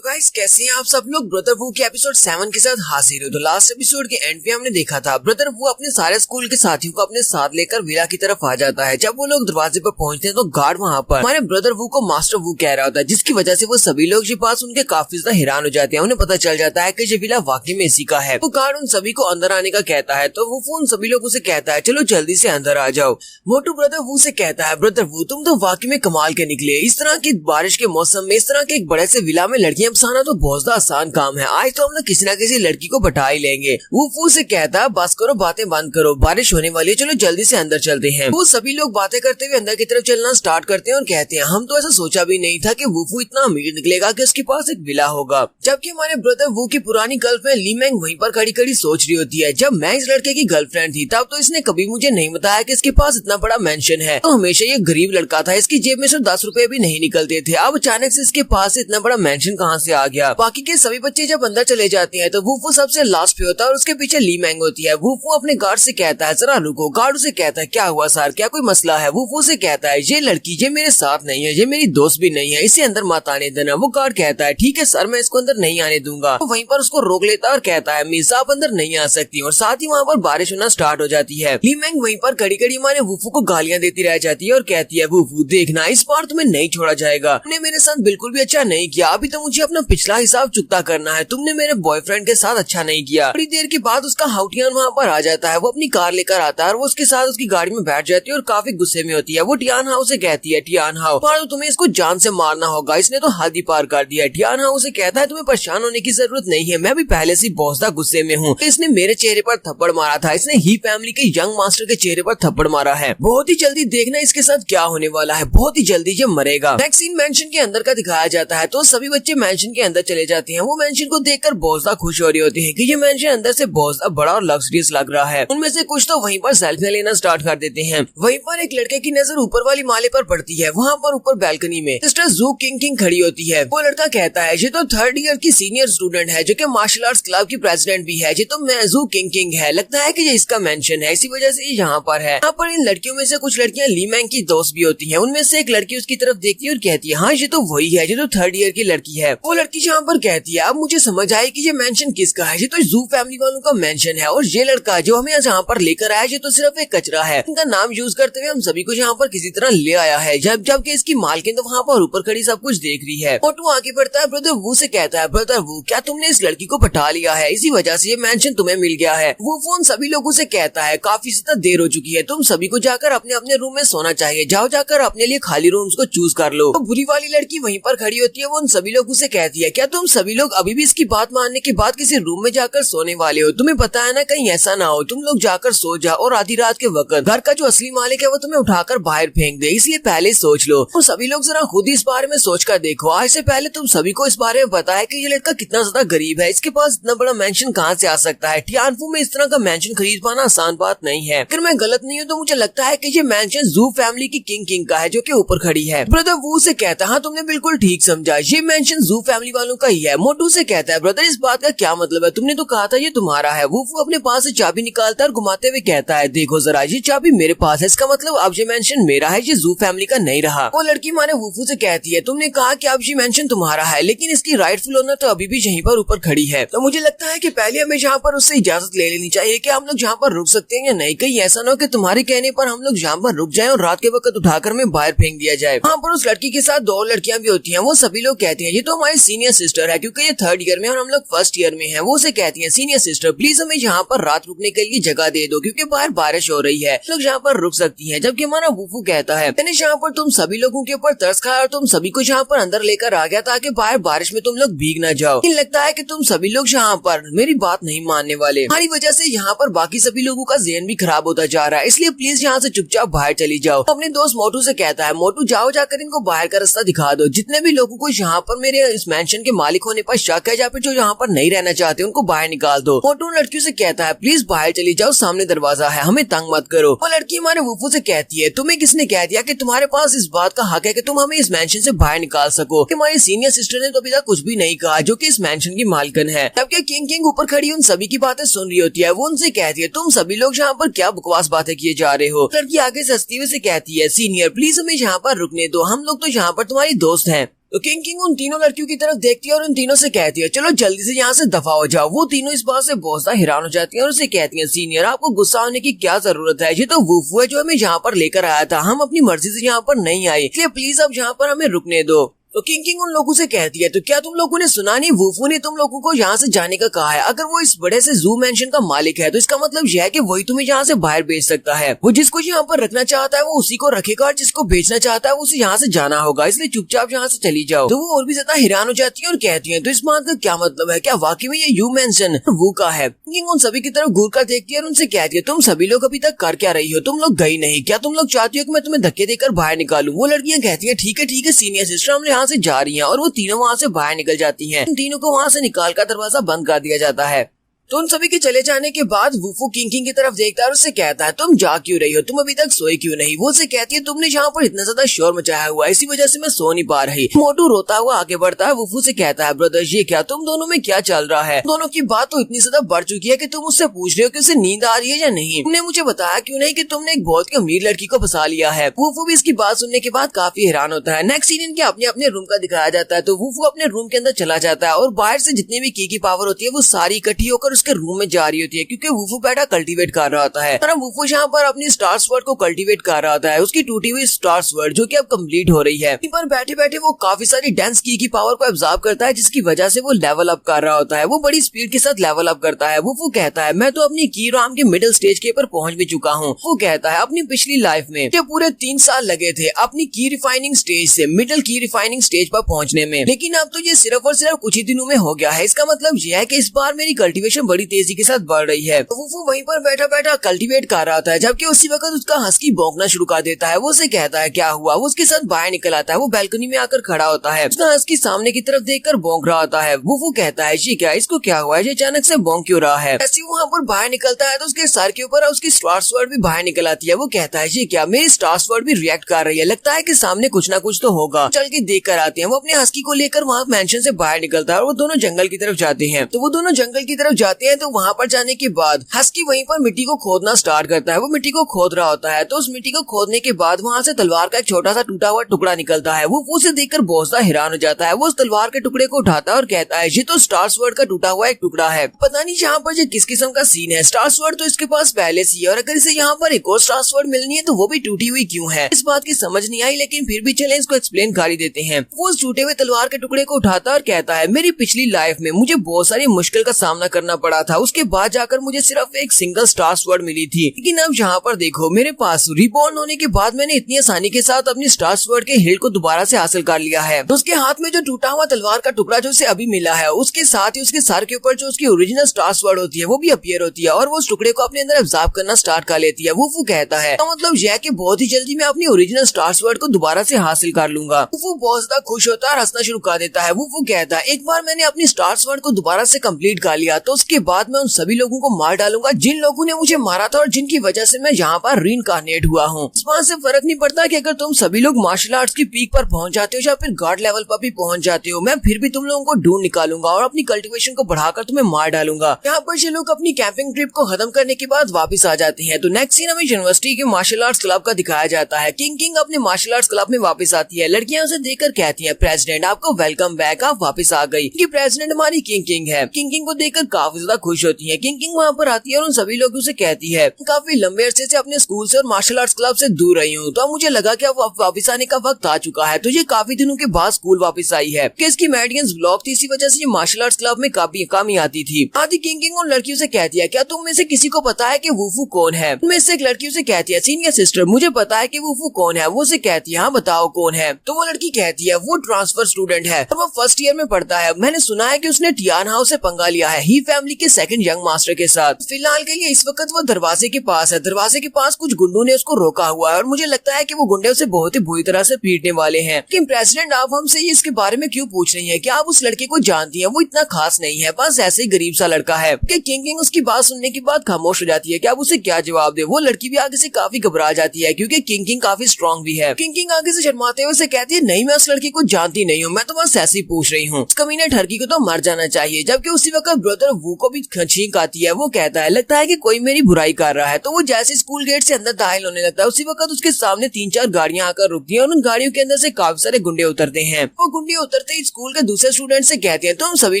तो गाइस कैसे हैं आप सब लोग। ब्रदर वू के एपिसोड 7 के साथ हाजिर हो। तो लास्ट एपिसोड के एंड पे हमने देखा था ब्रदर वू अपने सारे स्कूल के साथियों को अपने साथ लेकर विला की तरफ आ जाता है। जब वो लोग दरवाजे पर पहुंचते हैं तो गार्ड वहाँ पर हमारे ब्रदर वू को मास्टर वू कह रहा होता है, जिसकी वजह से वो सभी लोग के पास उनके काफी ज्यादा हैरान हो जाते हैं। उन्हें पता चल जाता है कि ये विला वाकई में इसी का है। तो गार्ड उन सभी को अंदर आने का कहता है तो वो उन सभी लोगों से कहता है चलो जल्दी से अंदर आ जाओ। मोटू ब्रदर वू से कहता है ब्रदर वू तुम तो वाकई में कमाल के निकले। इस तरह की बारिश के मौसम में इस तरह के एक बड़े से विला में लड़कियां बसाना तो बहुत ज्यादा आसान काम है। आज तो हम लोग किसी न किसी लड़की को बटा ही लेंगे। वो फू से कहता है बस करो बातें बंद करो, बारिश होने वाली है, चलो जल्दी से अंदर चलते हैं। वो सभी लोग बातें करते हुए अंदर की तरफ चलना स्टार्ट करते हैं और कहते हैं हम तो ऐसा सोचा भी नहीं था कि वूफू इतना अमीर निकलेगा कि उसके पास एक विला होगा। जबकि हमारे ब्रदर वू की पुरानी गर्लफ्रेंड ली मैंग वहीं पर खड़ी खड़ी सोच रही होती है जब मैं इस लड़के की गर्लफ्रेंड थी तब तो इसने कभी मुझे नहीं बताया कि इसके पास इतना बड़ा मेंशन है। तो हमेशा ये गरीब लड़का था, इसकी जेब में से 10 रुपए भी नहीं निकलते थे। अब अचानक से इसके पास इतना बड़ा मेंशन कहाँ से आ गया। बाकी के सभी बच्चे जब अंदर चले जाते हैं तो वूफू सबसे लास्ट पे होता है और उसके पीछे ली मैंग होती है। वूफू अपने गार्ड से कहता है जरा रुको। गार्ड उसे कहता है क्या हुआ सर, क्या कोई मसला है। वूफू से कहता है ये लड़की ये मेरे साथ नहीं है, ये मेरी दोस्त भी नहीं है, इसे अंदर मत आने देना। वो गार्ड कहता है ठीक है सर मैं इसको अंदर नहीं आने दूंगा। तो वहीं पर उसको रोक लेता है और कहता है मीसा आप अंदर नहीं आ सकती। और साथ ही वहाँ पर बारिश होना स्टार्ट हो जाती है। ली मैंग वहीं पर खड़ी खड़ी हमारे वूफू को गालियां देती रह जाती है और कहती है वूफू देखना इस बार तुम्हें नहीं छोड़ा जाएगा, तुमने मेरे साथ बिल्कुल भी अच्छा नहीं किया, अभी तो मुझे अपना पिछला हिसाब चुकता करना है, तुमने मेरे बॉयफ्रेंड के साथ अच्छा नहीं किया। थोड़ी देर के बाद उसका हाउटियान वहाँ पर आ जाता है। वो अपनी कार लेकर आता है और वो उसके साथ उसकी गाड़ी में बैठ जाती है और काफी गुस्से में होती है। वो टियान हाउ से कहती है टियान हाउ तो तुम्हें इसको जान से मारना होगा, इसने तो हद ही पार कर दिया। टियान हाउ से कहता है तुम्हें परेशान होने की जरूरत नहीं है, मैं भी पहले से बहुत ज्यादा गुस्से में हूँ। इसने मेरे चेहरे पर थप्पड़ मारा था, इसने ही फैमिली के यंग मास्टर के चेहरे पर थप्पड़ मारा है। बहुत ही जल्दी देखना इसके साथ क्या होने वाला है, बहुत ही जल्दी ये मरेगा। नेक्स्ट सीन मेंशन के अंदर का दिखाया जाता है तो सभी बच्चे मेंशन के अंदर चले जाते हैं। वो मेंशन को देखकर बहुत ज्यादा खुश हो रही होती है कि ये मेंशन अंदर से बहुत ज्यादा बड़ा और लग्जरियस लग रहा है। उनमें से कुछ तो वहीं पर सेल्फियां लेना स्टार्ट कर देते हैं। वहीं पर एक लड़के की नजर ऊपर वाली माले पर पड़ती है। वहाँ पर ऊपर बैल्कनी में सिस्टर जू किंग खड़ी होती है। वो लड़का कहता है ये तो 3rd ईयर की सीनियर स्टूडेंट है जो कि मार्शल आर्ट्स क्लब की प्रेसिडेंट भी है, ये तो जू किंग है, लगता है कि ये इसका मेंशन है, इसी वजह से ये यहाँ पर है। यहाँ पर इन लड़कियों में से कुछ लड़कियां ली मैंग की दोस्त भी होती हैं। उनमें से एक लड़की उसकी तरफ देखती है और कहती है हाँ ये तो वही है, ये तो 3rd ईयर की लड़की है। वो लड़की यहाँ पर कहती है अब मुझे समझ आया कि ये मेंशन किसका है, ये तो जू फैमिली वालों का मेंशन है और ये लड़का जो हमें यहाँ पर लेकर आया ये तो सिर्फ एक कचरा है। इनका नाम यूज करते हुए हम सभी को यहाँ पर किसी तरह ले आया है, जबकि इसकी मालकिन तो वहाँ पर ऊपर खड़ी सब कुछ देख रही है। मोटू आगे बढ़ता है ब्रदर वू से कहता है ब्रदर वू क्या तुमने इस लड़की को पटा लिया है, इसी वजह से ये मेंशन तुम्हें मिल गया है। वो फोन सभी लोगों से कहता है काफी ज्यादा देर हो चुकी है, तुम सभी को जाकर अपने अपने रूम में सोना चाहिए, जाओ जाकर अपने लिए खाली रूम्स को चूज कर लो। तो बुरी वाली लड़की वहीं पर खड़ी होती है। वो उन सभी लोगों से कहती है क्या तुम सभी लोग अभी भी इसकी बात मानने के बाद किसी रूम में जाकर सोने वाले हो, तुम्हें पता है ना कहीं ऐसा ना हो तुम लोग जाकर सो जाओ और आधी रात के वक्त घर का जो असली मालिक है वो तुम्हें उठाकर बाहर फेंक दे, इसलिए पहले सोच लो। तो सभी लोग जरा खुद इस बारे में सोच कर देखो, आज से पहले तुम सभी को इस बारे में पता है कि ये लड़का कितना ज्यादा गरीब है, इसके पास इतना बड़ा मेंशन कहाँ से आ सकता है। टियानफू में इस तरह का मेंशन खरीद पाना आसान बात नहीं है। अगर मैं गलत नहीं हूँ तो मुझे लगता है कि ये मेंशन जू फैमिली की किंग का है जो कि ऊपर खड़ी है। ब्रदर वू से कहता है हाँ तुमने बिल्कुल ठीक समझा, ये मेंशन जू फैमिली वालों का ही है। मोटू से कहता है ब्रदर इस बात का क्या मतलब है, तुमने तो कहा था ये तुम्हारा है। वो अपने पास से चाबी निकालता है और घुमाते हुए कहता है देखो जरा ये चाबी मेरे पास है, इसका मतलब अब ये मेंशन मेरा है, ये जू फैमिली का नहीं रहा। वो लड़की माने वूफू से कहती है तुमने कहा कि अब ये मेंशन तुम्हारा है लेकिन इसकी राइटफुल ओनर तो अभी भी यहीं पर ऊपर खड़ी है। तो मुझे लगता है कि पहले हमें यहाँ पर उससे इजाजत ले लेनी चाहिए कि हम लोग यहाँ पर रुक सकते हैं या नहीं, कहीं ऐसा ना हो कि तुम्हारे कहने पर हम लोग यहाँ पर रुक जाएं और रात के वक्त उठाकर हमें बाहर फेंक दिया जाए। वहाँ पर उस लड़की के साथ 2 लड़कियां भी होती हैं। वो सभी लोग कहती हैं ये तो हमारी सीनियर सिस्टर है क्योंकि ये 3rd ईयर में और हम लोग 1st ईयर में है। वो उसे कहती है सीनियर सिस्टर प्लीज हमें यहाँ पर रात रुकने के लिए जगह दे दो क्योंकि बाहर बारिश हो रही है, लोग यहाँ पर रुक सकती है। जबकि हमारा वूफू कहता है मैंने यहाँ पर तुम सभी लोगों के ऊपर तरस खाया और तुम सभी को यहाँ पर अंदर लेकर आ गया ताकि बाहर बारिश में तुम लोग भीग ना जाओ। लेकिन लगता है कि तुम सभी लोग यहाँ पर मेरी बात नहीं मानने वाले, हमारी वजह से यहाँ पर बाकी सभी लोगों का ज़हन भी खराब होता जा रहा है, इसलिए प्लीज यहाँ से चुपचाप बाहर चली जाओ। अपने दोस्त मोटू से कहता है मोटू जाओ जाकर इनको बाहर का रास्ता दिखा दो, जितने भी लोगों को यहाँ पर मेरे इस मेंशन के मालिक होने पर शक है या फिर जो यहाँ पर नहीं रहना चाहते उनको बाहर निकाल दो। मोटू लड़कियों से कहता है प्लीज बाहर चली जाओ, सामने दरवाजा है, हमें तंग मत करो। वो लड़की हमारे वूफू से कहती है तुम्हें किसने कह दिया कि तुम्हारे पास इस बात का हक है कि तुम हमें इस मेंशन से बाहर निकाल सको। हमारी सीनियर सिस्टर ने तो अभी तक कुछ भी नहीं कहा जो कि इस मेंशन की मालकिन है। जबकि किंग ऊपर खड़ी उन सभी की बातें सुन रही होती है। वो उनसे कहती है तुम सभी लोग यहाँ पर क्या बकवास बातें किए जा रहे हो। लड़की आगे से हंसते हुए से कहती है सीनियर प्लीज हमें यहाँ पर रुकने दो, हम लोग तो यहाँ पर तुम्हारी दोस्त हैं। तो किंग उन तीनों लड़कियों की तरफ देखती है और उन तीनों से कहती है चलो जल्दी से यहाँ से दफा हो जाओ। वो तीनों इस बात से बहुत ज्यादा हैरान हो जाती हैं और उसे कहती हैं सीनियर आपको गुस्सा होने की क्या जरूरत है, ये तो वूफू है जो हमें यहाँ पर लेकर आया था, हम अपनी मर्जी से यहाँ पर नहीं आए, इसलिए प्लीज अब यहाँ पर हमें रुकने दो। तो किंग उन लोगों से कहती है तो क्या तुम लोगों ने सुना नहीं, वूफू ने तुम लोगों को यहाँ से जाने का कहा है। अगर वो इस बड़े से जू मेंशन का मालिक है तो इसका मतलब यह है कि वही तुम्हें यहाँ से बाहर भेज सकता है। वो जिसको यहाँ पर रखना चाहता है वो उसी को रखेगा और जिसको बेचना चाहता है वो उसे यहाँ से जाना होगा, इसलिए चुपचाप यहाँ से चली जाओ। तो वो और भी ज्यादा हैरान हो जाती है और कहती है तो इस बात का क्या मतलब है, क्या वाकई में ये यू मेंशन वू का है। किंग उन सभी की तरफ घूर कर देखती है और उनसे कहती है तुम सभी लोग अभी तक कर क्या रही हो, तुम लोग गई नहीं, क्या तुम लोग चाहती हो कि मैं तुम्हें धक्के देकर बाहर निकालूं। वो लड़कियां कहती है ठीक है सीनियर सिस्टर हम यहाँ से जा रही है और वो तीनों वहाँ से बाहर निकल जाती हैं। इन तीनों को वहाँ से निकाल कर दरवाजा बंद कर दिया जाता है। तो उन सभी के चले जाने के बाद वूफू किंग की तरफ देखता है और उससे कहता है तुम जा क्यों रही हो, तुम अभी तक सोए क्यों नहीं। वो उसे कहती है तुमने यहाँ पर इतना ज्यादा शोर मचाया हुआ है, इसी वजह से मैं सो नहीं पा रही। मोटू रोता हुआ आगे बढ़ता है, वूफू से कहता है ब्रदर ये क्या, तुम दोनों में क्या चल रहा है, दोनों की बात तो इतनी ज्यादा बढ़ चुकी है कि तुम उससे पूछ रहे हो कि उसे नींद आ रही है या नहीं। तुमने मुझे बताया क्यों नहीं कि तुमने एक बहुत ही अमीर लड़की को फंसा लिया है। वूफू भी इसकी बात सुनने के बाद काफी हैरान होता है। नेक्स्ट सीन इनके अपने अपने रूम का दिखाया जाता है। तो वूफू अपने रूम के अंदर चला जाता है और बाहर से जितनी भी की पावर होती है वो सारी इकट्ठी होकर उसके रूम में जा रही होती है, क्योंकि वूफू पैडा कल्टीवेट कर रहा होता है। वूफू यहाँ पर अपनी स्टार स्वॉर्ड को कल्टीवेट कर रहा होता है, उसकी टूटी हुई स्टार स्वॉर्ड जो कि अब कंप्लीट हो रही है। पर बैठे बैठे वो काफी सारी डेंस की पावर को एब्जॉर्ब करता है, जिसकी वजह से वो लेवल अप कर रहा होता है। वो बड़ी स्पीड के साथ लेवल अप करता है। वूफू कहता है मैं तो अपनी की राम के मिडिल स्टेज के ऊपर पहुंच भी चुका हूँ। वो कहता है अपनी पिछली लाइफ में मुझे पूरे 3 साल लगे थे अपनी की रिफाइनिंग स्टेज से मिडिल की रिफाइनिंग स्टेज पर पहुंचने में, लेकिन अब तो ये सिर्फ और सिर्फ कुछ ही दिनों में हो गया है। इसका मतलब यह है कि इस बार मेरी कल्टीवेशन बड़ी तेजी के साथ बढ़ रही है। वूफू वहीं पर बैठा बैठा कल्टीवेट कर रहा था, जबकि उसी वक्त उसका हस्की भौंकना शुरू कर देता है। वो उसे कहता है क्या हुआ। वो उसके साथ बाहर निकल आता है। वो बैल्कनी में आकर खड़ा होता है, उसका हस्की सामने की तरफ देखकर भौंक रहा होता है। वूफू कहता है जी क्या, इसको क्या हुआ है, ये अचानक से भौंक क्यों रहा है। ऐसे वहाँ पर बाहर निकलता है तो उसके सर के ऊपर उसकी स्टार स्वॉर्ड भी बाहर निकल आती है। वो कहता है जी क्या, मेरी स्टार स्वॉर्ड भी रिएक्ट कर रही है, लगता है कि सामने कुछ ना कुछ तो होगा, चल के देख कर आते हैं। वो अपने हस्की को लेकर वहाँ मेंशन से बाहर निकलता है और वो दोनों जंगल की तरफ जाते हैं। तो वो दोनों जंगल की तरफ जाते हैं। तो वहाँ पर जाने के बाद हस्की वहीं पर मिट्टी को खोदना स्टार्ट करता है। वो मिट्टी को खोद रहा होता है। तो उस मिट्टी को खोदने के बाद वहाँ से तलवार का एक छोटा सा टूटा हुआ टुकड़ा निकलता है। वो उसे देखकर बहुत ज्यादा हैरान हो जाता है। वो उस तलवार के टुकड़े को उठाता है और कहता है ये तो स्टार स्वॉर्ड का टूटा हुआ एक टुकड़ा है। पता नहीं यहाँ पर ये किस किस्म का सीन है, स्टार स्वॉर्ड तो इसके पास पहले से ही है और अगर इसे यहाँ पर एक और स्टार स्वॉर्ड मिलनी है तो वो भी टूटी हुई क्यों है। इस बात की समझ नहीं आई, लेकिन फिर भी चले इसको एक्सप्लेन कर ही देते हैं। वो उस टूटे हुए तलवार के टुकड़े को उठाता और कहता है मेरी पिछली लाइफ में मुझे बहुत सारी मुश्किल का सामना करना पड़ा था, उसके बाद जाकर मुझे सिर्फ एक सिंगल स्टार स्वॉर्ड मिली थी, लेकिन अब यहाँ पर देखो मेरे पास रिबॉर्न होने के बाद मैंने इतनी आसानी के साथ अपनी स्टार स्वॉर्ड के हिल को दोबारा से हासिल कर लिया है। तो उसके हाथ में जो टूटा हुआ तलवार का टुकड़ा जो उसे अभी मिला है, उसके साथ ही उसके सर के ऊपर जो उसकी ओरिजिनल स्टार स्वॉर्ड होती है वो भी अपीयर होती है और वो उस टुकड़े को अपने अंदर एब्जॉर्ब करना स्टार्ट कर लेती है। वूफू कहता है तो मतलब यह कि बहुत ही जल्दी मैं अपनी ओरिजिनल स्टार स्वॉर्ड को दोबारा से हासिल कर लूंगा। वूफू बहुत ज्यादा खुश होता है और हंसना शुरू कर देता है। वूफू कहता है एक बार मैंने अपनी स्टार स्वॉर्ड को दोबारा से कंप्लीट कर लिया तो उसके बाद मैं उन सभी लोगों को मार डालूंगा जिन लोगों ने मुझे मारा था और जिनकी वजह से मैं यहाँ पर रीइंकार्नेट हुआ हूँ। इस बात से फर्क नहीं पड़ता कि अगर तुम सभी लोग मार्शल आर्ट्स की पीक पर पहुंच जाते हो या फिर गॉड लेवल पर भी पहुंच जाते हो, मैं फिर भी तुम लोगों को ढूंढ निकालूंगा और अपनी कल्टीवेशन को बढ़ाकर तुम्हें मार डालूंगा। यहाँ पर ये लोग अपनी कैंपिंग ट्रिप को खत्म करने के बाद वापस आ जाते हैं। तो नेक्स्ट सीन हमें यूनिवर्सिटी के मार्शल आर्ट्स क्लब का दिखाया जाता है। किंग अपने मार्शल आर्ट्स क्लब में वापस आती है। लड़कियां उसे देखकर कहती है प्रेसिडेंट आपको वेलकम बैक, आप वापस आ गई। कि प्रेसिडेंट हमारी किंग है। किंग को देखकर काफी ज्यादा खुश होती है। किंग वहाँ पर आती है और उन सभी लोगों से कहती है काफी लंबे अरसे से अपने स्कूल से और मार्शल आर्ट्स क्लब से दूर रही हूँ, तो अब मुझे लगा कि अब वापस आने का वक्त आ चुका है। तो ये काफी दिनों के बाद स्कूल वापस आई है कि इसकी मेडियंस ब्लॉक थी, इसी वजह से ये मार्शल आर्ट्स क्लब में काफी कमी आती थी। आदि किंग उन लड़कियों से कहती है क्या तुम में से किसी को पता है कि वूफू कौन है। उनमें से एक लड़की उसे कहती है सीनियर सिस्टर मुझे पता है कि वूफू कौन है। वो उसे कहती है हाँ बताओ कौन है। तो वो लड़की कहती है वो ट्रांसफर स्टूडेंट है और वो फर्स्ट ईयर में पढ़ता है। मैंने सुना है कि उसने टियान हाउस से पंगा लिया है ही फैमिली के सेकंड यंग मास्टर के साथ। फिलहाल के लिए इस वक्त वो दरवाजे के पास है। दरवाजे के पास कुछ गुंडों ने उसको रोका हुआ है और मुझे लगता है कि वो गुंडे उसे बहुत ही बुरी तरह से पीटने वाले हैं। लेकिन प्रेसिडेंट आप हमसे इसके बारे में क्यों पूछ रही हैं? क्या आप उस लड़के को जानती हैं? वो इतना खास नहीं है, बस ऐसे ही गरीब सा लड़का है। किंग उसकी बात सुनने के बाद खामोश हो जाती है कि अब उसे क्या जवाब दे। वो लड़की भी आगे से काफी घबरा जाती है क्योंकि किंग काफी स्ट्रॉन्ग भी है। किंग आगे से शर्माते हुए उसे कहती है नहीं मैं उस लड़की को जानती नहीं हूँ, मैं तो बस ऐसे ही पूछ रही हूँ। कमीने ठरकी को तो मर जाना चाहिए। जबकि उसी वक्त ब्रदर वू को भी छींक आती है। वो कहता है लगता है कि कोई मेरी बुराई कर रहा है। तो वो जैसे स्कूल गेट से अंदर दाखिल होने लगता है उसी वक्त उसके सामने 3-4 गाड़ियां आकर रुकती हैं और उन गाड़ियों के अंदर से काफी सारे गुंडे उतरते हैं। वो गुंडे उतरते ही स्कूल के दूसरे स्टूडेंट से कहते हैं तुम सभी